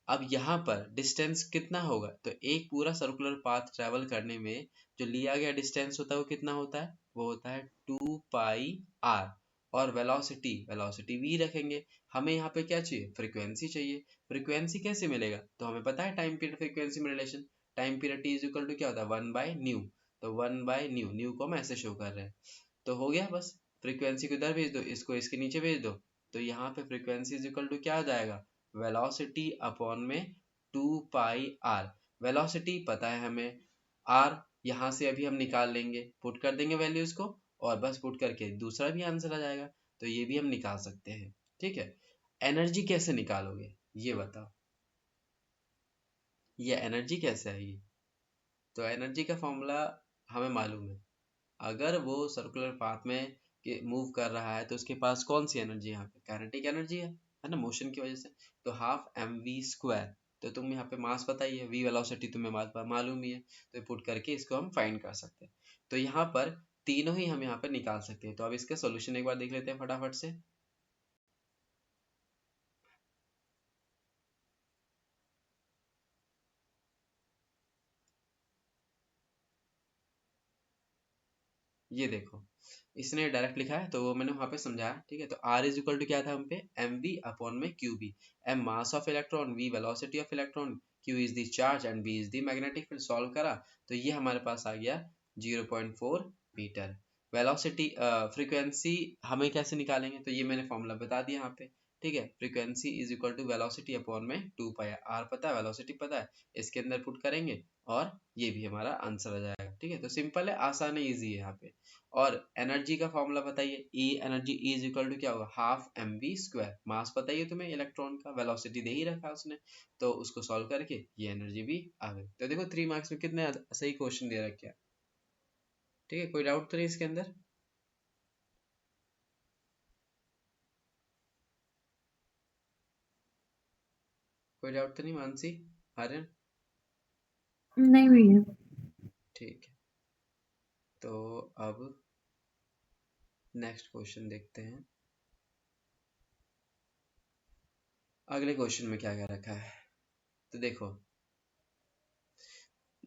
अब यहाँ पर डिस्टेंस कितना होगा, तो एक पूरा सर्कुलर पाथ ट्रेवल करने में जो लिया गया डिस्टेंस होता है वो कितना होता है, वो होता है 2πr, और वेलोसिटी, वेलोसिटी v रखेंगे, हमें यहाँ पे क्या चाहिए, फ्रीक्वेंसी चाहिए, फ्रीक्वेंसी कैसे मिलेगा, तो हमें पता है टाइम पीरियड फ्रीक्वेंसी में relation, time period T is equal to क्या होता है 1/न्यू, तो 1/न्यू, न्यू को हम ऐसे शो कर रहे हैं, तो हो गया बस, फ्रीक्वेंसी को इधर भेज दो, इसको इसके नीचे भेज दो, तो यहाँ पे फ्रीक्वेंसी इज इक्वल टू क्या आ जाएगा, वेलोसिटी अपॉन में 2πr, वेलोसिटी पता है हमें, r यहाँ से अभी हम निकाल लेंगे, पुट कर देंगे वैल्यूज को, और बस पुट करके दूसरा भी आंसर आ जाएगा, तो ये भी हम निकाल सकते हैं, ठीक है। एनर्जी कैसे निकालोगे ये बताओ, ये एनर्जी कैसे आएगी, तो एनर्जी का फॉर्मूला हमें मालूम है, अगर वो सर्कुलर पाथ में कि मूव कर रहा है तो उसके पास कौन सी एनर्जी यहाँ पे काइनेटिक एनर्जी है ना, मोशन की वजह से। तो हाफ एम वी स्क्वायर, तो तुम यहाँ पे मास पता ही है, वी वेलोसिटी तुम्हें मालूम ही है, तो पुट करके इसको हम फाइंड कर सकते हैं। तो यहाँ पर तीनों ही हम यहाँ पर निकाल सकते हैं। तो अब इसका सोल्यूशन एक बार देख लेते हैं फटाफट से। ये देखो, इसने डायरेक्ट लिखा है तो वो मैंने वहां पे समझाया, ठीक है। तो आर इज इक्वल टू क्या था हम पे, एम वी अपॉन में Q B. M mass of electron, V velocity of electron, Q is the charge and B is the magnetic field. Solve करा तो ये हमारे पास आ गया 0.4 मीटर। वेलोसिटी फ्रीक्वेंसी हमें कैसे निकालेंगे, तो ये मैंने फॉर्मूला बता दिया यहाँ पे, ठीक है। Frequency is equal to velocity upon में 2 पाई आर, पता है वेलोसिटी पता है, इसके अंदर पुट करेंगे और ये भी हमारा आंसर आ जाएगा, ठीक है। तो सिंपल है, आसान है, इजी है यहाँ पे। और एनर्जी का फॉर्मूला बताइए, E energy E is equal to क्या होगा, half M V square. Mass बताइए तुम्हें इलेक्ट्रॉन का, वेलोसिटी दे ही रखा उसने, तो उसको सॉल्व करके ये एनर्जी भी आ गई। तो देखो 3 मार्क्स में कितने सही क्वेश्चन दे रखे हैं, ठीक है। कोई डाउट तो नहीं इसके अंदर? कोई डाउट तो नहीं मानसी, आर्यन? नहीं भैया। ठीक है, तो अब नेक्स्ट क्वेश्चन देखते हैं। अगले क्वेश्चन में क्या क्या रखा है, तो देखो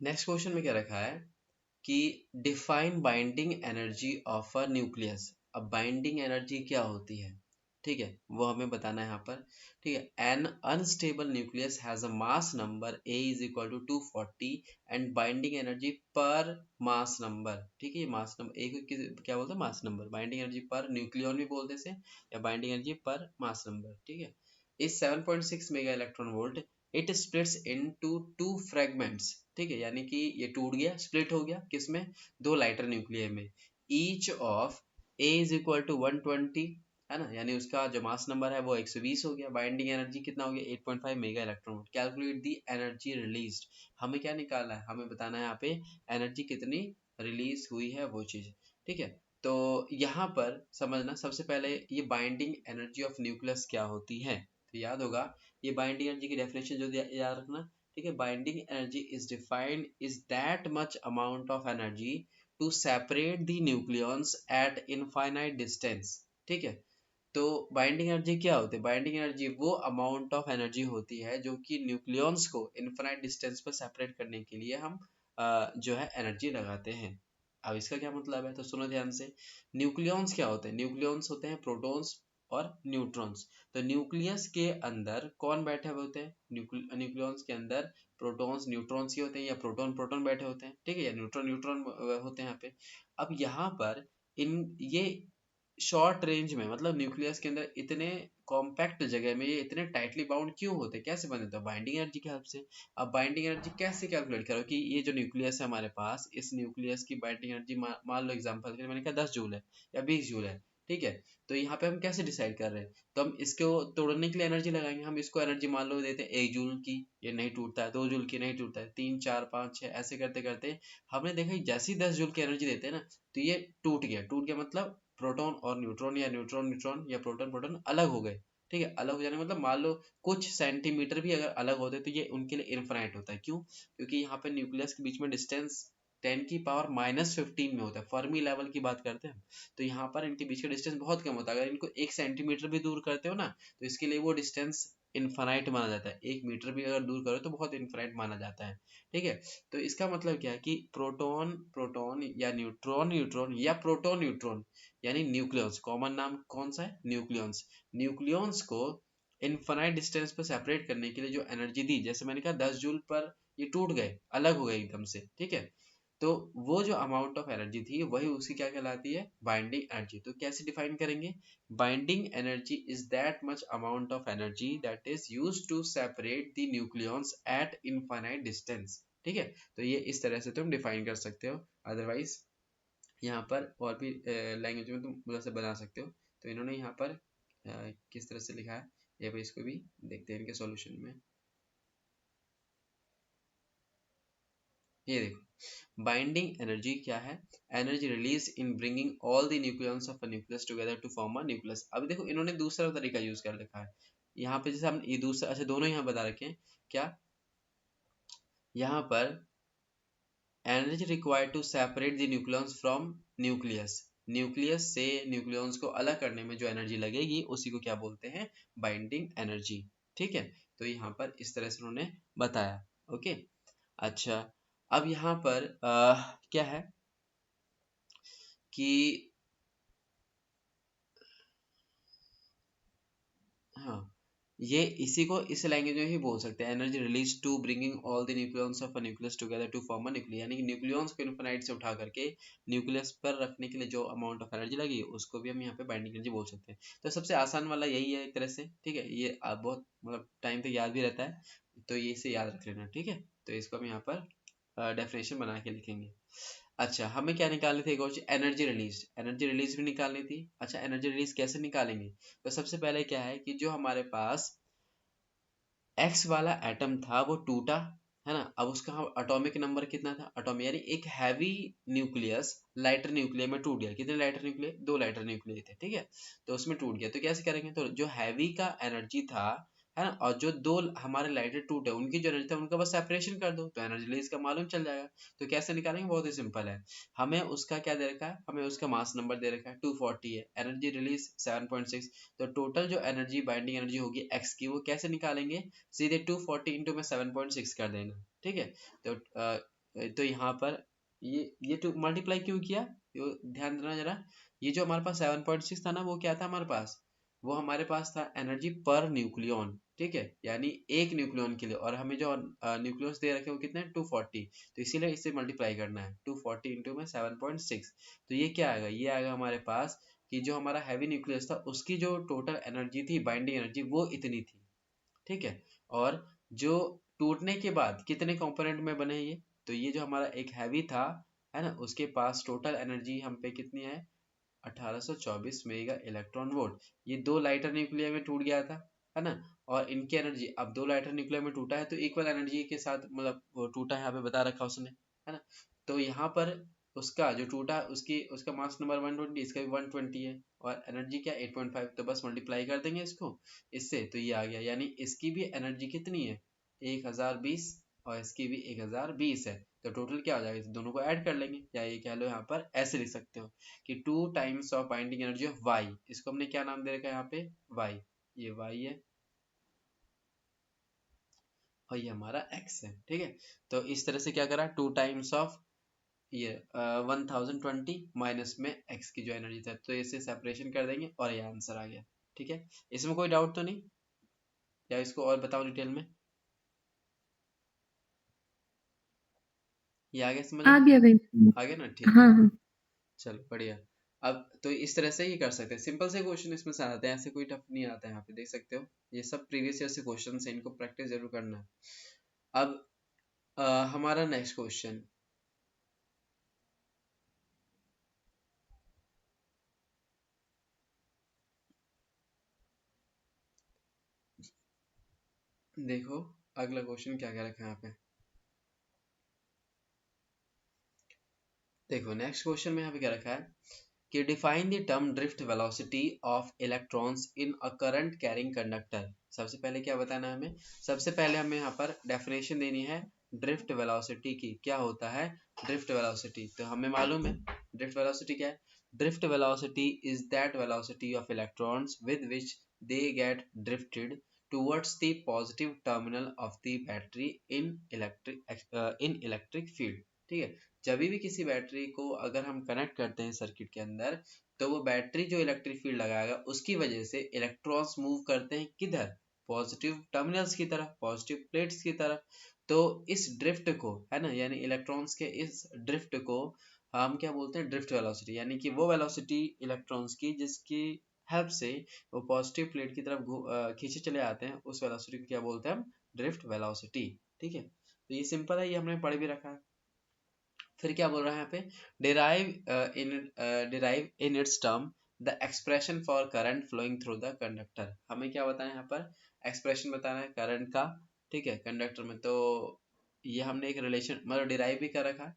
नेक्स्ट क्वेश्चन में क्या रखा है कि define binding energy of a nucleus. अब बाइंडिंग एनर्जी क्या होती है, ठीक है, वो हमें बताना है यहाँ पर, ठीक है। An unstable nucleus has a mass number A is equal to 240 and binding energy पर मास नंबर, ठीक है। ये मास नंबर ए को क्या बोलते हैं, mass number. Binding energy per nucleon भी बोलते से, या बाइंडिंग एनर्जी पर मास नंबर, ठीक है। इस 7.6 mega electron volt, it splits into 2 fragments, ठीक है। यानी कि ये टूट गया, स्प्लिट हो गया, किसमें, दो लाइटर न्यूक्लियर में। Each of A is equal to 120, है ना, यानी उसका जो मास नंबर है वो 120 हो गया। बाइंडिंग एनर्जी कितना हो गया, 8.5 mega electron volt. Calculate the energy released, हमें क्या निकालना है, हमें बताना है यहाँ पे एनर्जी कितनी रिलीज हुई है वो चीज, ठीक है। तो यहाँ पर समझना, सबसे पहले ये बाइंडिंग एनर्जी ऑफ न्यूक्लियस क्या होती है, तो याद होगा ये बाइंडिंग एनर्जी की डेफिनेशन जो याद रखना, ठीक है। Binding energy is defined is that much amount of energy to separate the nucleons at infinite distance, ठीक है। तो बाइंडिंग एनर्जी क्या होती है, बाइंडिंग एनर्जी वो अमाउंट ऑफ एनर्जी होती है जो कि न्यूक्लियॉन्स को इनफाइनाइट डिस्टेंस पर सेपरेट करने के लिए हम जो है एनर्जी लगाते हैं। अब इसका क्या मतलब है, तो सुनो ध्यान से। न्यूक्लियॉन्स क्या होते हैं, न्यूक्लियॉन्स होते हैं प्रोटॉन्स और न्यूट्रॉन्स। तो न्यूक्लियस के अंदर कौन बैठे हुए होते हैं, न्यूक्लियॉन्स के अंदर प्रोटॉन्स न्यूट्रॉन्स ही होते हैं, या प्रोटॉन प्रोटॉन बैठे होते हैं, ठीक है, या न्यूट्रॉन न्यूट्रॉन होते हैं यहाँ पे। अब यहाँ पर इन ये शॉर्ट रेंज में, मतलब न्यूक्लियस के अंदर इतने कॉम्पैक्ट जगह में ये इतने टाइटली बाउंड क्यों होते हैं, कैसे बने, तो बाइंडिंग एनर्जी की हेल्प से। अब बाइंडिंग एनर्जी कैसे कैलकुलेट करो, कि ये जो न्यूक्लियस है हमारे पास, इस न्यूक्लियस की बाइंडिंग एनर्जी मान लो एग्जांपल के लिए मैंने कहा 10 जूल है या 20 जूल है, ठीक है। तो यहाँ पे हम कैसे डिसाइड कर रहे हैं, तो हम इसको तोड़ने के लिए एनर्जी लगाएंगे। हम इसको एनर्जी मान लो देते हैं 1 जूल की, ये नहीं टूटता है, 2 जूल की नहीं टूटता है, 3 4 5 6 ऐसे करते करते हमने देखा जैसे ही 10 जूल की एनर्जी देते हैं ना, तो ये टूट गया मतलब प्रोटॉन और न्यूट्रॉन, या न्यूट्रॉन न्यूट्रॉन या प्रोटॉन प्रोटॉन अलग हो गए, ठीक है। अलग हो जाने मतलब मान लो कुछ सेंटीमीटर भी अगर अलग होते तो ये उनके लिए इनफाइनाइट होता है, क्यों, क्योंकि यहाँ पे न्यूक्लियस के बीच में डिस्टेंस 10⁻⁻15 में होता है, फर्मी लेवल की बात करते हैं हम। तो यहाँ पर इनके बीच का डिस्टेंस बहुत कम होता है, अगर इनको 1 सेंटीमीटर भी दूर करते हो ना, तो इसके लिए वो डिस्टेंस इनफाइनाइट माना जाता है। 1 मीटर भी अगर दूर करो तो बहुत इनफाइनाइट माना जाता है, ठीक है। तो इसका मतलब क्या है कि प्रोटॉन प्रोटॉन या न्यूट्रॉन न्यूट्रॉन या प्रोटॉन न्यूट्रॉन, यानी न्यूक्लियॉन्स, कॉमन नाम कौन सा है, न्यूक्लियॉन्स। न्यूक्लियॉन्स को इनफाइनाइट डिस्टेंस पर सेपरेट करने के लिए जो एनर्जी दी, जैसे मैंने कहा 10 जूल पर ये टूट गए, अलग हो गए एकदम से, ठीक है। तो वो जो अमाउंट ऑफ एनर्जी थी वही उसकी क्या कहलाती है, बाइंडिंग एनर्जी। तो कैसे डिफाइन करेंगे, binding energy is that much amount of energy that is used to separate the nucleons at infinite distance, ठीक है। तो ये इस तरह से तुम डिफाइन कर सकते हो, अदरवाइज यहाँ पर और भी लैंग्वेज में तुम वैसे बना सकते हो। तो इन्होंने यहाँ पर किस तरह से लिखा है, ये भी इसको भी देखते हैं इनके सॉल्यूशन में। ये देखो, बाइंडिंग एनर्जी क्या है? Energy release in bringing all the nucleons of a nucleus together to form a nucleus. अब देखो इन्होंने दूसरा तरीका यूज कर रखा है यहाँ पे, जैसे हम ये दूसरा, अच्छा दोनों यहाँ बता रखे हैं क्या, यहाँ पर energy required to separate the nucleons from nucleus, nucleus से न्यूक्लियॉन्स को अलग करने में जो एनर्जी लगेगी उसी को क्या बोलते हैं? Binding energy. ठीक है, तो यहाँ पर इस तरह से उन्होंने बताया। ओके, अच्छा अब यहाँ पर क्या है कि हाँ, ये इसी को इस लैंग्वेज में ही बोल सकते हैं, energy release to bringing all the nucleons of a nucleus together to form a nucleus, यानी कि न्यूक्लियॉन्स को इनफिनाइट से उठा करके न्यूक्लियस पर रखने के लिए जो अमाउंट ऑफ एनर्जी लगी उसको भी हम यहाँ पे बाइंडिंग एनर्जी बोल सकते हैं। तो सबसे आसान वाला यही है एक तरह से। ठीक है, ये बहुत मतलब टाइम तक याद भी रहता है, तो ये इसे याद रख लेना। ठीक है, तो इसको हम यहाँ पर डेफिनेशन बना के लिखेंगे। अच्छा, हमें क्या निकालनी थी? एक और चीज, एनर्जी रिलीज, एनर्जी रिलीज भी निकालनी थी। अच्छा, एनर्जी रिलीज कैसे निकालेंगे? तो सबसे पहले क्या है कि जो हमारे पास एक्स वाला एटम था वो टूटा, है ना। अब उसका एटॉमिक नंबर कितना था? एटॉमिक यानी एक हैवी न्यूक्लियस लाइटर न्यूक्लियस में टूट गया। कितने लाइटर न्यूक्लियस? 2 लाइटर न्यूक्लियस थे। ठीक है, तो उसमें टूट गया, तो कैसे करेंगे? तो जो हैवी का एनर्जी था, है ना, और जो 2 हमारे लाइटर टूटे उनकी जो एनर्जी था उनका बस सेपरेशन कर दो, तो एनर्जी रिलीज का मालूम चल जाएगा। तो कैसे निकालेंगे? बहुत ही सिंपल है। हमें उसका क्या दे रखा है? हमें उसका मास नंबर दे रखा है 240 है, एनर्जी रिलीज 7.6, तो टोटल जो एनर्जी बाइंडिंग एनर्जी होगी एक्स की, वो कैसे निकालेंगे? सीधे 240 इंटू में 7.6 कर देना। ठीक है, तो यहाँ पर ये टू मल्टीप्लाई क्यों किया? ध्यान देना जरा, ये जो हमारे पास 7.6 था ना, वो क्या था हमारे पास? वो हमारे पास था एनर्जी पर न्यूक्लियॉन। ठीक है, यानी एक न्यूक्लियॉन के लिए, और हमें जो न्यूक्लियस दे रखे वो कितने? 240, तो इसीलिए इससे मल्टीप्लाई करना है 240 इंटू में 7.6। तो ये क्या आएगा? ये आएगा हमारे पास कि जो हमारा हैवी न्यूक्लियस था उसकी जो टोटल एनर्जी थी, बाइंडिंग एनर्जी, वो इतनी थी। ठीक है, और जो टूटने के बाद कितने कंपोनेंट में बने ये? तो ये जो हमारा एक हैवी था, है ना, उसके पास टोटल एनर्जी हम पे कितनी है? 1824 मेगा इलेक्ट्रॉन वोल्ट। ये 2 लाइटर न्यूक्लियर में टूट गया था, है ना, और इनकी एनर्जी, अब 2 लाइटर न्यूक्लियर में टूटा है तो इक्वल एनर्जी के साथ, मतलब वो टूटा है यहाँ पे बता रखा उसने, है ना। तो यहाँ पर उसका जो टूटा उसकी उसका मास नंबर 120, इसका भी 120 है, और एनर्जी क्या? 8.5, तो बस मल्टीप्लाई कर देंगे इसको इससे, तो ये आ गया। यानी इसकी भी एनर्जी कितनी है? 1020, और इसकी भी 1020 है। तो टोटल क्या हो जाएगा? तो दोनों को ऐड कर लेंगे, या ये कह लो यहाँ पर ऐसे लिख सकते हो कि 2 times of binding energy of Y, इसको हमने क्या नाम दे रखा है यहाँ पे? वाई, ये वाई है और ये हमारा एक्स है। ठीक है, तो इस तरह से क्या करा? 2 टाइम्स ऑफ ये 1020 माइनस में एक्स की जो एनर्जी था, तो इसे सेपरेशन कर देंगे और ये आंसर आ गया। ठीक है, इसमें कोई डाउट तो नहीं, या इसको और बताओ डिटेल में? ये आ गया समझ आ में? गया भाई। आ गया ना? ठीक है, हाँ हाँ। चलो बढ़िया। अब तो इस तरह से ही कर सकते हैं, सिंपल से क्वेश्चन इसमें से आते हैं, ऐसे कोई टफ नहीं आता है। यहाँ पे देख सकते हो, ये सब प्रीवियस ईयर से क्वेश्चन है, इनको प्रैक्टिस जरूर करना है। अब हमारा नेक्स्ट क्वेश्चन देखो, अगला क्वेश्चन क्या क्या रखा है यहाँ पे। देखो नेक्स्ट क्वेश्चन में यहाँ पे क्या रखा है कि define the term drift velocity of electrons in a current carrying conductor. सबसे पहले क्या बताना है हमें? सबसे पहले हमें यहाँ पर डेफिनेशन देनी है ड्रिफ्ट वेलोसिटी की। क्या होता है ड्रिफ्ट वेलोसिटी? तो हमें मालूम है ड्रिफ्ट वेलोसिटी क्या है। Drift velocity is that velocity of electrons with which they get drifted towards the positive terminal of the battery in electric field। ठीक है, जब भी किसी बैटरी को अगर हम कनेक्ट करते हैं सर्किट के अंदर, तो वो बैटरी जो इलेक्ट्रिक फील्ड लगाएगा उसकी वजह से इलेक्ट्रॉन्स मूव करते हैं किधर? पॉजिटिव टर्मिनल्स की तरफ, पॉजिटिव प्लेट्स की तरफ। तो इस ड्रिफ्ट को, है ना, यानी इलेक्ट्रॉन्स के इस ड्रिफ्ट को हम क्या बोलते हैं? ड्रिफ्ट वेलोसिटी, यानी कि वो वेलोसिटी इलेक्ट्रॉन्स की जिसकी हेल्प से वो पॉजिटिव प्लेट की तरफ खींचे चले आते हैं, उस वेलोसिटी को क्या बोलते हैं हम? Drift velocity. ठीक है, तो ये सिंपल है, ये हमने पढ़ भी रखा है। फिर क्या बोल रहा है यहाँ पे? Derive in its term the expression for current flowing through the conductor. हमें क्या बताना है यहाँ पर? एक्सप्रेशन बताना है करंट का। ठीक है, कंडक्टर में, तो ये हमने एक रिलेशन मतलब डिराइव भी कर रखा है,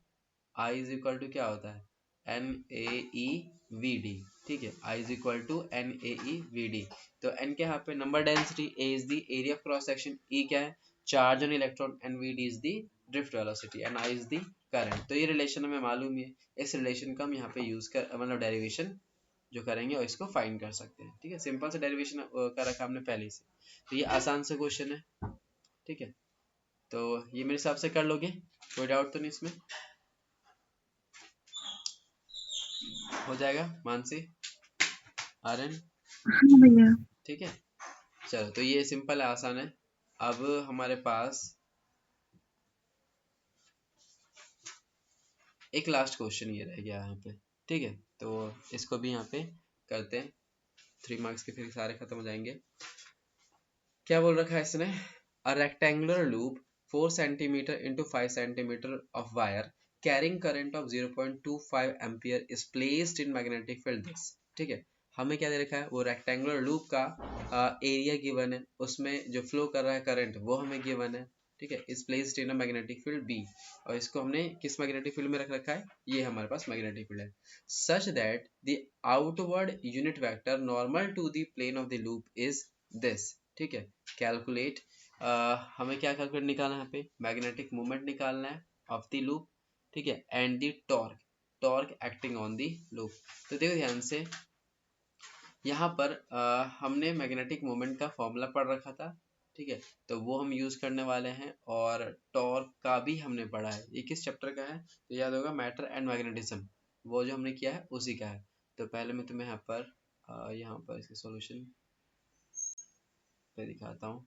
आई इज इक्वल टू क्या होता है, N A E V D, ठीक है, I is equal to N A E V D. तो एन क्या है यहाँ पे number density, A is the area of cross section, E क्या है charge on electron, and V D is the drift velocity, and I is the current. तो ये relation हमें मालूम ही है, इस रिलेशन का हम यहाँ पे यूज कर मतलब डेरिवेशन जो करेंगे और इसको फाइंड कर सकते हैं, ठीक है। सिंपल से डेरिवेशन कर रखा हमने पहले से, तो ये आसान से क्वेश्चन है, ठीक है। तो ये मेरे हिसाब से कर लोगे, कोई डाउट तो नहीं इसमें, हो जाएगा मानसी, आर्यन, हाँ भैया। ठीक है। चलो तो ये सिंपल है, आसान है। अब हमारे पास एक लास्ट क्वेश्चन ये रह गया यहाँ पे, ठीक है। तो इसको भी यहाँ पे करते हैं, 3 मार्क्स के फिर सारे खत्म हो जाएंगे। क्या बोल रखा है इसने, a rectangular loop 4 centimetre into 5 centimetre of wire carrying current of 0.25 ampere is placed in magnetic field this, ठीक है। हमें क्या दे रखा है, वो रेक्टेंगुलर लूप का एरिया गिवन है, उसमें जो फ्लो कर रहा है करंट वो हमें गिवन है, ठीक है। Is placed in a magnetic field B, और इसको हमने किस मैग्नेटिक फील्ड में रख रखा है, ये हमारे पास मैग्नेटिक फील्ड है। Such that the outward unit vector normal to the plane of the loop is this, ठीक है। कैलकुलेट, हमें क्या कैलकुलेट निकालना है, यहाँ पे मैग्नेटिक मोमेंट निकालना है ऑफ द लूप, ठीक है, and the torque, torque acting on the loop. तो देखो ध्यान से, यहाँ पर हमने मैग्नेटिक मोमेंट का फॉर्मूला पढ़ रखा था, ठीक है, तो वो हम यूज करने वाले हैं, और टॉर्क का भी हमने पढ़ा है। ये किस चैप्टर का है, तो याद होगा मैटर एंड मैग्नेटिज्म, वो जो हमने किया है उसी का है। तो पहले मैं तुम्हें यहाँ पर इसके सॉल्यूशन पे दिखाता हूँ।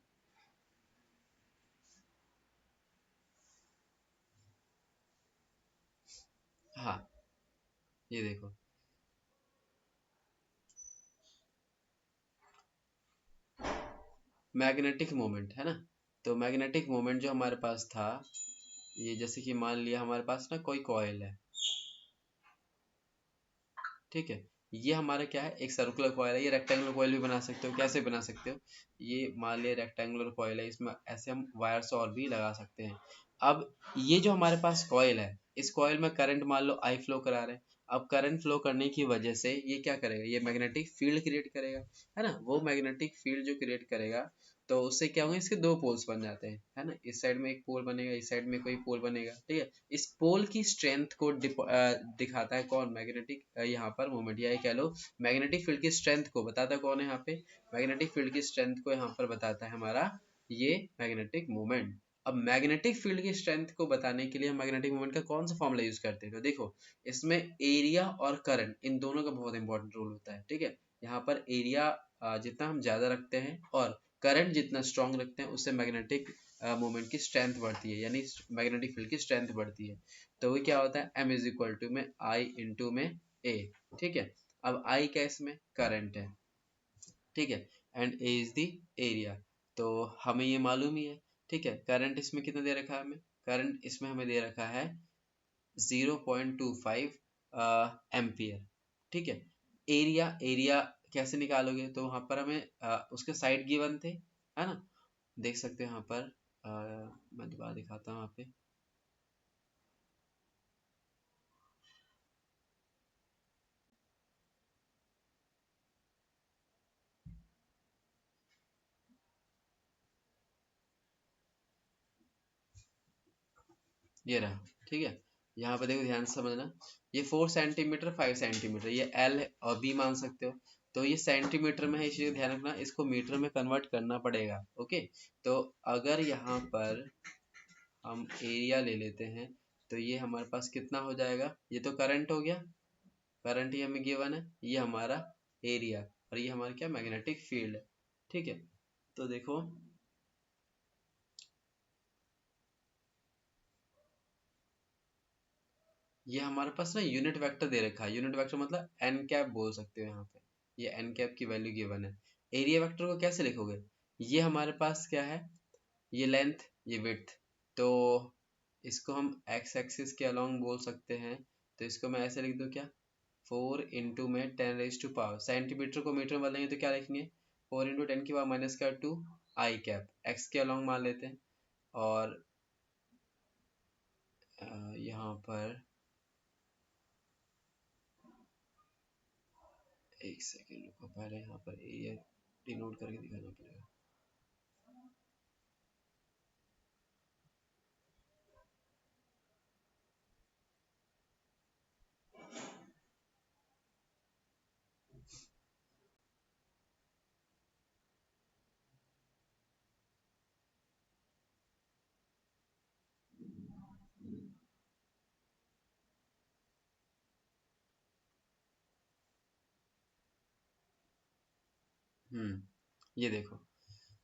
हाँ, ये देखो, मैग्नेटिक मोमेंट है ना, तो मैग्नेटिक मोमेंट जो हमारे पास था, ये जैसे कि मान लिया हमारे पास ना कोई कॉइल है, ठीक है, ये हमारा क्या है, एक सर्कुलर कॉइल है, ये रेक्टेंगुलर कॉइल भी बना सकते हो, कैसे बना सकते हो, ये मान लिया रेक्टेंगुलर कॉइल है, इसमें ऐसे हम वायर्स और भी लगा सकते हैं। अब ये जो हमारे पास कॉइल है, इस कॉइल में करंट मान लो आई फ्लो करा रहे हैं। अब करंट फ्लो करने की वजह से ये क्या करेगा, ये मैग्नेटिक फील्ड क्रिएट करेगा, है ना। वो मैग्नेटिक फील्ड जो क्रिएट करेगा, तो उससे क्या होगा, इसके दो पोल्स बन जाते हैं, है ना, इस साइड में एक पोल बनेगा, इस साइड में कोई पोल बनेगा, ठीक है। इस पोल की स्ट्रेंथ को दिखाता है कौन, मैग्नेटिक यहाँ पर मोमेंट, या कह लो मैग्नेटिक फील्ड की स्ट्रेंथ को बताता है कौन है यहाँ पे, मैग्नेटिक फील्ड की स्ट्रेंथ को यहाँ पर बताता है हमारा ये मैग्नेटिक मोमेंट। अब मैग्नेटिक फील्ड की स्ट्रेंथ को बताने के लिए हम मैग्नेटिक मोमेंट का कौन सा फॉर्मूला यूज करते हैं, तो देखो इसमें एरिया और करंट इन दोनों का बहुत इंपॉर्टेंट रोल होता है, ठीक है। यहाँ पर एरिया जितना हम ज्यादा रखते हैं और करंट जितना स्ट्रॉन्ग रखते हैं, उससे मैग्नेटिक मोमेंट की स्ट्रेंथ बढ़ती है, यानी मैग्नेटिक फील्ड की स्ट्रेंथ बढ़ती है। तो वो क्या होता है, एम इज इक्वल टू में आई इंटू में ए, ठीक है। अब आई क्या इसमें करंट है, ठीक है, and A is the area, तो हमें ये मालूम ही है, ठीक है। करंट इसमें कितना दे रखा है हमें, करंट इसमें हमें दे रखा है 0.25 एम्पियर, ठीक है। एरिया, एरिया कैसे निकालोगे, तो वहां पर हमें उसके साइड गिवन थे, है ना, देख सकते हैं यहाँ पर, मैं दोबारा दिखाता हूँ यहाँ पे, ये रहा, ठीक है। यहाँ पे देखो ध्यान से समझना, ये 4 सेंटीमीटर 5 सेंटीमीटर, ये एल और बी मान सकते हो, तो ये सेंटीमीटर में है, इस चीज का ध्यान रखना, इसको मीटर में कन्वर्ट करना पड़ेगा, ओके। तो अगर यहाँ पर हम एरिया ले लेते हैं, तो ये हमारे पास कितना हो जाएगा, ये तो करंट हो गया, करंट ये हमें गिवन है, ये हमारा एरिया, और ये हमारा क्या मैग्नेटिक फील्ड है, ठीक है। तो देखो ये हमारे पास ना यूनिट वेक्टर दे रखा है, यूनिट वेक्टर मतलब एन कैप बोल सकते हो यहाँ पे, ये एन कैप की वैल्यू गिवन है। एरिया वेक्टर को कैसे लिखोगे, ये हमारे पास क्या है, ये लेंथ, ये विड्थ, तो इसको हम एक्स एक्सिस के अलोंग बोल सकते हैं, तो इसको मैं ऐसे लिख दूं क्या, 4 इंटू में 10 raised to power, सेंटीमीटर को मीटर में बदलेंगे तो क्या लिखेंगे, 4 इंटू 10⁻⁻², आई कैप एक्स के अलोंग मान लेते हैं, और यहाँ पर एक सेकेंड रुको, पहले यहाँ पर एरिया डिनोट करके दिखाना पड़ेगा। ये देखो,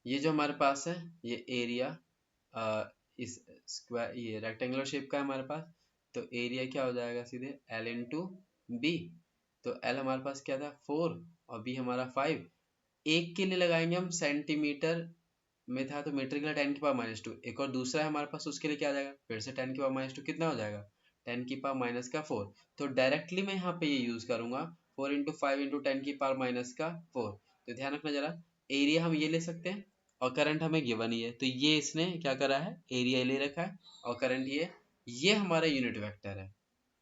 ये जो हमारे पास है ये एरिया इस स्क्वायर ये रेक्टेंगुलर शेप का है हमारे पास। तो एरिया क्या हो जाएगा, सीधे एल इंटू बी। तो एल हमारे पास क्या था 4 और बी हमारा 5। एक के लिए लगाएंगे हम सेंटीमीटर में था तो मीटर के लिए 10⁻²। एक और दूसरा है हमारे पास, उसके लिए क्या आ जाएगा, फिर से 10⁻², कितना हो जाएगा 10⁻⁻4। तो डायरेक्टली मैं यहाँ पे ये यूज करूंगा 4 × 5 × 10⁻⁴। तो ध्यान रखना जरा, एरिया हम ये ले सकते हैं और करंट हमें गिवन ही है, तो ये इसने क्या करा है, एरिया ले रखा है और करंट ये हमारा यूनिट वेक्टर है।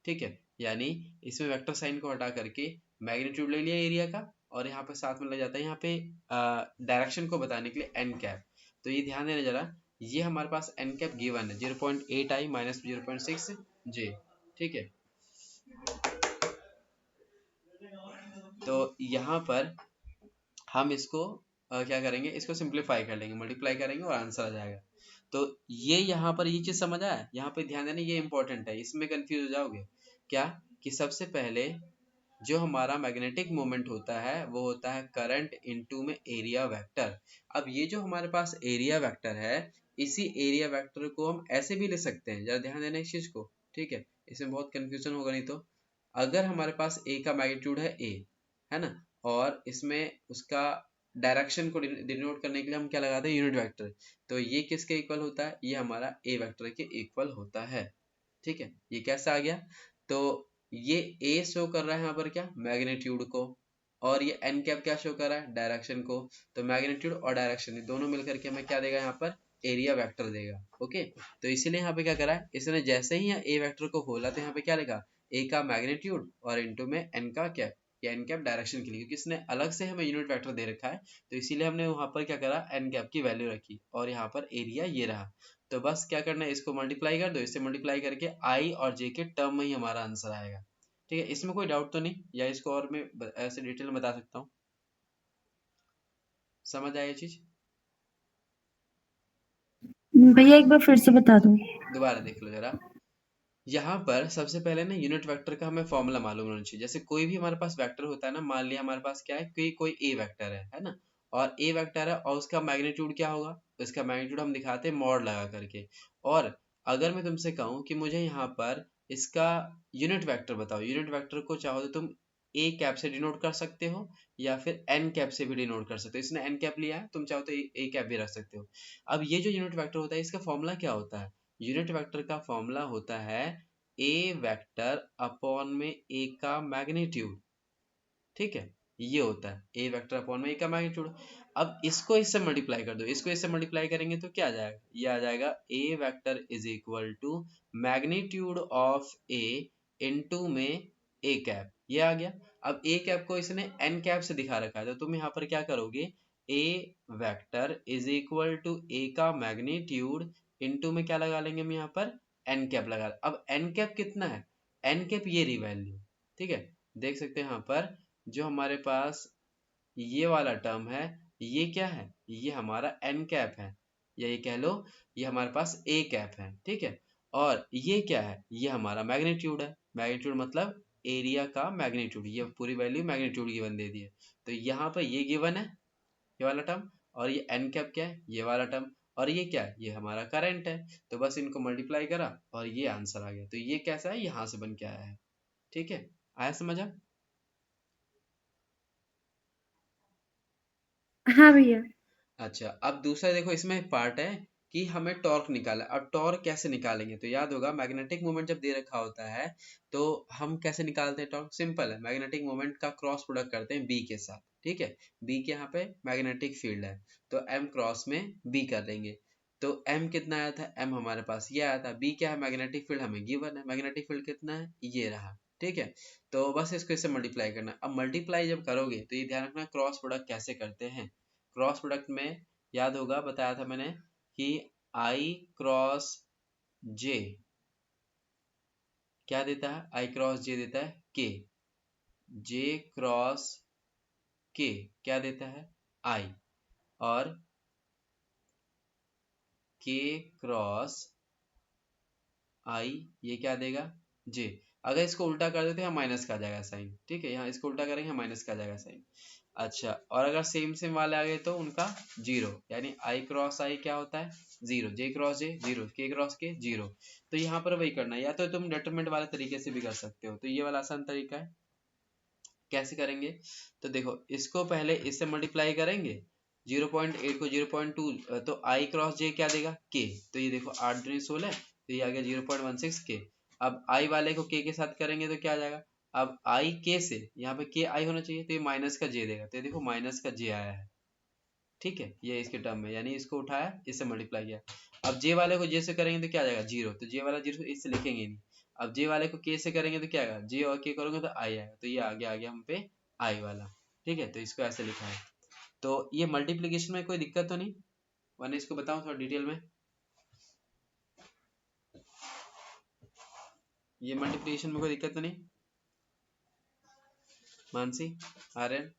ठीक है, यानी इसमें वेक्टर साइन को हटा करके मैग्नीट्यूड ले लिया एरिया का, और यहाँ पे साथ में लग जाता है यहाँ पे डायरेक्शन को बताने के लिए एन कैप। तो ये ध्यान देना जरा, ये हमारे पास एन कैप गिवन है 0.8 I माइनस 0.6 J। ठीक है, तो यहाँ पर हम इसको क्या करेंगे, इसको सिंप्लीफाई कर लेंगे, मल्टीप्लाई करेंगे और आंसर आ जाएगा। तो ये यहाँ पर ये चीज समझ आया, यहाँ पे ध्यान देना, ये इंपॉर्टेंट है, इसमें कंफ्यूज हो जाओगे क्या, कि सबसे पहले जो हमारा मैग्नेटिक मोमेंट होता है वो होता है करंट इनटू में एरिया वेक्टर। अब ये जो हमारे पास एरिया वेक्टर है, इसी एरिया वेक्टर को हम ऐसे भी ले सकते हैं, जरा ध्यान देना इस चीज को। ठीक है, इसमें बहुत कंफ्यूजन होगा नहीं तो। अगर हमारे पास ए का मैग्नीट्यूड है ए, है ना, और इसमें उसका डायरेक्शन को डिनोट करने के लिए हम क्या लगाते हैं, यूनिट वेक्टर। तो ये किसके इक्वल होता है, ये हमारा ए वेक्टर के इक्वल होता है। ठीक है, ये कैसा आ गया, तो ये ए शो कर रहा है यहाँ पर क्या, मैग्नीट्यूड को, और ये एन कैप क्या शो कर रहा है, डायरेक्शन को। तो मैग्नीट्यूड और डायरेक्शन दोनों मिलकर के हमें क्या देगा, यहाँ पर एरिया वेक्टर देगा। ओके, तो इसीलिए यहाँ पे क्या करा है इसने, जैसे ही ए वेक्टर को खोला तो यहाँ पे क्या लिखा, ए का मैग्नीट्यूड और इनटू में एन का कैप, या एन कैप डायरेक्शन के लिए, क्योंकि इसने अलग से हमें यूनिट वेक्टर दे रखा है, तो इसीलिए हमने वहां पर क्या करा, एन कैप की वैल्यू रखी, और यहाँ पर एरिया ये रहा। तो बस क्या करना है, इसको मल्टीप्लाई कर दो, इससे मल्टीप्लाई करके आई और जे के टर्म में ही हमारा आंसर आएगा। ठीक है, इसमें कोई डाउट तो नहीं, या इसको और मैं ऐसे डिटेल में बता सकता हूँ, समझ आया ये चीज। भैया एक बार फिर से बता दो। दोबारा देख लो जरा, यहाँ पर सबसे पहले ना यूनिट वेक्टर का हमें फॉर्मूला मालूम होना चाहिए। जैसे कोई भी हमारे पास वेक्टर होता है ना, मान लिया हमारे पास क्या है, कोई ए वेक्टर है ना, और ए वेक्टर है और उसका मैग्नीट्यूड क्या होगा, उसका मैग्नीट्यूड हम दिखाते हैं मॉड लगा करके। और अगर मैं तुमसे कहूँ कि मुझे यहाँ पर इसका यूनिट वेक्टर बताओ, यूनिट वेक्टर को चाहो तो तुम ए कैप से डिनोट कर सकते हो, या फिर एन कैप से भी डिनोट कर सकते हो। इसने एन कैप लिया है, तुम चाहो तो ए कैप भी रख सकते हो। अब ये जो यूनिट वेक्टर होता है इसका फॉर्मूला क्या होता है, यूनिट वेक्टर का फॉर्मूला होता है ए वेक्टर अपॉन में ए का मैग्नीट्यूड। ठीक है, ये होता है ए वेक्टर अपॉन में ए का मैग्नीट्यूड। अब इसको इससे मल्टीप्लाई कर दो, इसको इससे मल्टीप्लाई करेंगे तो क्या आ जाएगा, ये आ जाएगा A vector is equal to magnitude of A into में ए कैप, ये आ गया। अब ए कैप को इसने एन कैप से दिखा रखा है, तो तुम यहाँ पर क्या करोगे, ए वेक्टर इज इक्वल टू ए का मैग्नीट्यूड इनटू में क्या लगा लेंगे हम यहाँ पर, एन कैप लगा। अब एन कैप कितना है, एन कैप ये रही वैल्यू। ठीक है, देख सकते हैं यहाँ पर जो हमारे पास ये वाला टर्म है, ये क्या है, ये हमारा एन कैप है, या ये कह लो ये हमारे पास ए कैप है। ठीक है, और ये क्या है, ये हमारा मैग्नीट्यूड है, मैग्नीट्यूड मतलब एरिया का मैग्नीट्यूड, ये पूरी वैल्यू मैग्नीट्यूड गिवन दे दी है। तो यहाँ पर ये गिवन है, ये वाला टर्म, और ये एन कैप क्या है, ये वाला टर्म, और ये क्या है, ये हमारा करंट है। तो बस इनको मल्टीप्लाई करा और ये आंसर आ गया। तो ये कैसा है, यहाँ से बन के आया है। ठीक है, आया समझ आ? हाँ भैया। अच्छा, अब दूसरा देखो, इसमें एक पार्ट है कि हमें टॉर्क निकाला। अब टॉर्क कैसे निकालेंगे, तो याद होगा मैग्नेटिक मोमेंट जब दे रखा होता है तो हम कैसे निकालते हैं टॉर्क, सिंपल है, मैग्नेटिक मोमेंट का क्रॉस प्रोडक्ट करते हैं बी के साथ। ठीक है, बी के यहाँ पे मैग्नेटिक फील्ड है, तो एम क्रॉस में बी कर देंगे। तो एम कितना आया था, एम हमारे पास ये आया था, बी क्या है, मैग्नेटिक फील्ड हमें गिवन है, मैग्नेटिक फील्ड कितना है, ये रहा। ठीक है। तो बस इसको इससे मल्टीप्लाई करना। अब मल्टीप्लाई जब करोगे तो ये ध्यान रखना क्रॉस प्रोडक्ट कैसे करते हैं। क्रॉस प्रोडक्ट में याद होगा, बताया था मैंने कि आई क्रॉस जे क्या देता है, आई क्रॉस जे देता है के, जे क्रॉस के क्या देता है आई, और के क्रॉस आई ये क्या देगा जे। अगर इसको उल्टा कर देते हैं माइनस का आ जाएगा साइन, ठीक है, यहाँ इसको उल्टा करेंगे माइनस का आ जाएगा साइन। अच्छा, और अगर सेम सेम वाले आ गए तो उनका जीरो, यानी आई क्रॉस आई क्या होता है जीरो, जे क्रॉस जे जीरो, के क्रॉस के जीरो। तो यहाँ पर वही करना है, या तो तुम डिटरमिनेंट वाले तरीके से भी कर सकते हो, तो ये वाला आसान तरीका है। कैसे करेंगे, तो देखो इसको पहले इससे मल्टीप्लाई करेंगे, 0.8 को 0.2, तो आई क्रॉस जे क्या देगा के, तो ये देखो 8 दूनी 16, तो ये आ गया 0.16 के। अब आई वाले को के साथ करेंगे तो क्या आ जाएगा, अब आई के से यहाँ पे के आई होना चाहिए, तो ये माइनस का जे देगा, तो ये देखो माइनस का जे आया है, ठीक है, ये इसके टर्म में, यानी इसको उठाया इससे मल्टीप्लाई किया। अब जे वाले को जे से करेंगे तो क्या आ जाएगा जीरो, तो जे वाला जीरो इससे लिखेंगे नहीं। अब जे वाले को के से करेंगे तो क्या आएगा, जे और के करोगे तो आई आएगा, तो ये आ गया हम पे आई वाला, ठीक है, तो इसको ऐसे लिखा है। तो ये मल्टीप्लीकेशन में कोई दिक्कत तो नहीं, वरना इसको बताऊं थोड़ा डिटेल में। ये मल्टीप्लीकेशन में कोई दिक्कत तो नहीं, मानसी, आर्यन?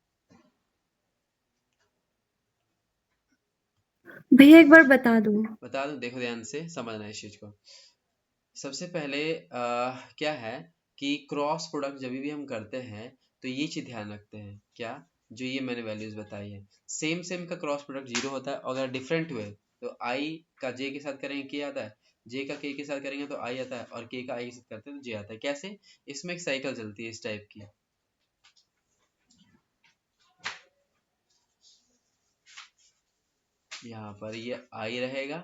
भैया एक बार बता दो। बता दूं, देखो ध्यान से समझना इस चीज को। सबसे पहले क्या है कि क्रॉस प्रोडक्ट जब भी हम करते हैं तो ये चीज ध्यान रखते हैं, क्या, जो ये मैंने वैल्यूज बताई है, सेम सेम का क्रॉस प्रोडक्ट जीरो होता है, और अगर डिफरेंट हुए तो आई का जे के साथ करेंगे के आता है, जे का के साथ करेंगे तो आई आता है, और के का आई के साथ करते हैं तो जे आता है। कैसे, इसमें एक साइकिल चलती है इस टाइप की, यहाँ पर ये आई रहेगा,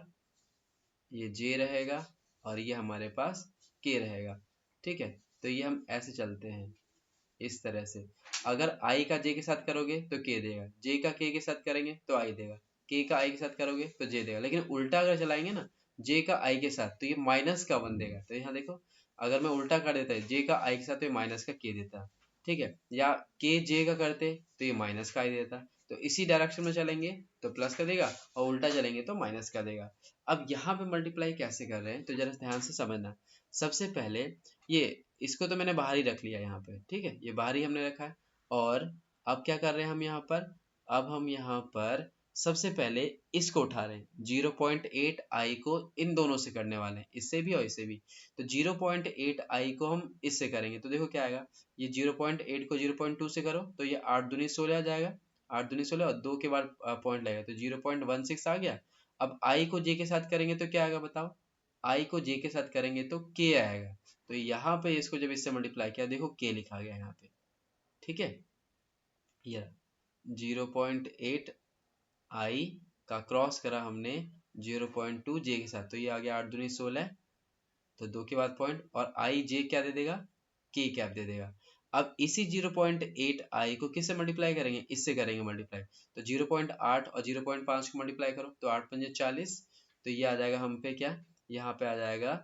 ये जे रहेगा, और ये हमारे पास के रहेगा, ठीक है। तो ये हम ऐसे चलते हैं इस तरह से। अगर आई का जे के साथ करोगे तो के देगा, जे का के साथ करेंगे तो आई देगा, के का आई के साथ करोगे तो जे देगा। लेकिन उल्टा अगर चलाएंगे ना, जे का आई के साथ, तो ये माइनस का वन देगा। तो यहाँ देखो, अगर मैं उल्टा कर देता है जे का आई के साथ तो ये माइनस का के देता, ठीक है, या के जे का करते तो ये माइनस का आई देता। तो इसी डायरेक्शन में चलेंगे तो प्लस का देगा, और उल्टा चलेंगे तो माइनस का देगा। अब यहाँ पे मल्टीप्लाई कैसे कर रहे हैं तो जरा ध्यान से समझना। सबसे पहले ये, इसको तो मैंने बाहर ही रख लिया यहाँ पे, ठीक है, ये बाहर ही हमने रखा है। और अब क्या कर रहे हैं हम यहाँ पर, अब हम यहाँ पर सबसे पहले इसको उठा रहे हैं, 0.8 आई को इन दोनों से करने वाले हैं, इससे भी और इससे भी। तो 0.8 आई को हम इससे करेंगे तो देखो क्या आएगा, ये 0.8 को 0.2 से करो तो ये 8 दूनी 16 आ जाएगा, 8 दूनी 16 और 2 के बाद पॉइंट लगेगा तो 0.16 आ गया। अब आई को जे के साथ करेंगे तो क्या आएगा बताओ, आई को जे के साथ करेंगे तो के आएगा। तो यहाँ पे इसको जब इससे मल्टीप्लाई किया देखो के लिखा गया यहाँ पे, ठीक है, ये 0.8 आई का क्रॉस करा हमने 0.2 जे के साथ, तो ये आ गया 8 दूनी 16, तो 2 के बाद पॉइंट, और आई जे क्या दे देगा, के कैप दे देगा। अब इसी 0.8 आई को किससे मल्टीप्लाई करेंगे, इससे करेंगे मल्टीप्लाई, तो 0.8 और 0.5 को मल्टीप्लाई करो तो 8 पंजे 40, तो ये आ जाएगा हम पे क्या, यहाँ पे आ जाएगा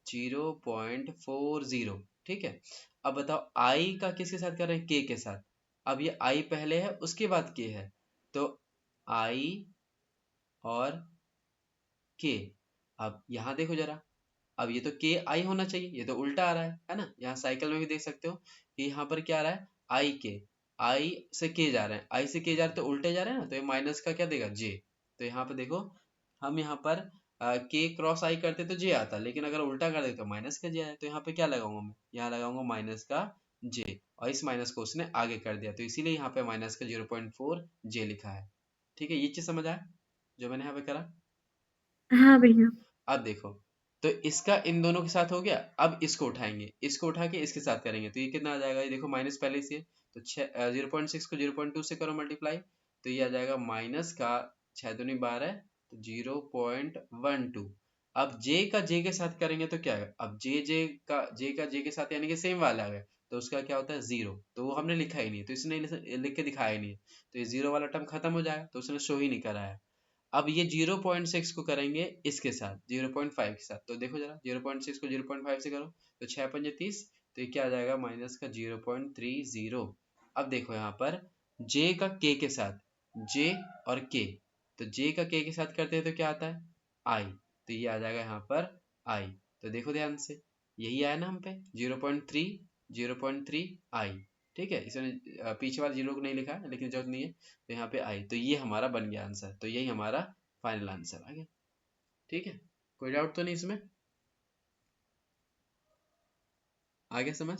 0.40, ठीक है। अब बताओ आई का किसके साथ कर रहे हैं, के साथ। अब ये आई पहले है उसके बाद के है, तो आई और के। अब यहाँ देखो जरा, अब ये तो के आई होना चाहिए, ये तो उल्टा आ रहा है ना, यहाँ साइकिल में भी देख सकते हो कि यहाँ पर क्या आ रहा है, आई के, आई से के जा रहे हैं, आई से के जा रहे हैं तो उल्टे जा रहे हैं ना, तो ये माइनस का क्या देगा जे। तो यहाँ पर देखो, हम यहाँ पर के क्रॉस आई करते तो जे आता, लेकिन अगर उल्टा कर दे तो माइनस का जे आया, तो यहाँ पे क्या लगाऊंगा मैं, यहाँ लगाऊंगा माइनस का जे, और इस माइनस को उसने आगे कर दिया, तो इसीलिए यहाँ पे माइनस का 0.4 जे लिखा है, ठीक है। ये चीज समझ आया जो मैंने यहाँ पे करा। हाँ भैया। अब देखो, तो इसका इन दोनों के साथ हो गया, अब इसको उठाएंगे, इसको उठा के इसके साथ करेंगे तो ये कितना आ जाएगा, ये देखो माइनस पहले से है, तो 0.6 को 0.2 से करो मल्टीप्लाई, तो ये आ जाएगा माइनस का 6 दूनी 12, तो 0.12। अब जे का जे के साथ करेंगे तो क्या है, अब जे का जे के साथ यानी कि सेम वाला है, तो उसका क्या होता है जीरो, तो वो हमने लिखा ही नहीं, तो इसने लिख के दिखाया ही नहीं, तो ये जीरो वाला टर्म खत्म हो जाएगा, तो उसने शो ही नहीं करा है। अब ये 0.6 को करेंगे इसके साथ 0.5 के साथ, तो देखो जरा 0.6 को 0.5 से करो तो 6 पंजे 30, तो ये क्या आ जाएगा, माइनस का 0.30। अब देखो यहाँ पर j का k के साथ, j और k, तो j का k के साथ करते हैं तो क्या आता है, i, तो ये आ जाएगा यहाँ पर i। तो देखो ध्यान से, यही आया ना हम पे 0.3 i। ठीक है, इसमें पीछे वाले जीरो को नहीं लिखा है लेकिन जरूरत नहीं है, तो यहाँ पे i, तो ये हमारा बन गया आंसर, तो यही हमारा फाइनल आंसर आ गया। ठीक है, कोई डाउट तो नहीं इसमें, आ गया समझ,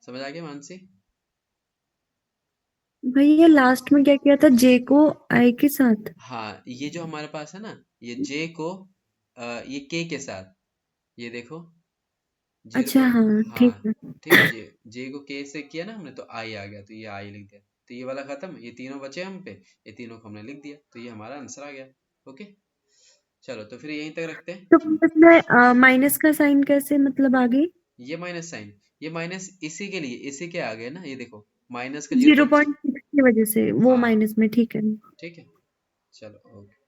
समझ आ गया मानसी? भैया लास्ट में क्या किया था, जे को आई के साथ? हाँ, ये जो हमारे पास है ना, ये j को ये k के साथ, ये देखो जीरो अच्छा पॉइंट, हाँ ठीक हाँ है। ठीक है, जे को k से किया ना हमने तो i आ गया, तो ये i लिख दिया, तो ये वाला खत्म, ये तीनों बचे हम पे, ये तीनों को हमने लिख दिया, तो ये हमारा आंसर आ गया। ओके, चलो तो फिर यहीं तक रखते हैं। तो इसमें माइनस का साइन कैसे मतलब आगे? ये माइनस साइन, ये माइनस इसी के लिए, इसी के आ गए ना, ये देखो माइनस का 0 0.6 की वजह से वो हाँ माइनस में, ठीक है। ठीक है, चलो ओके।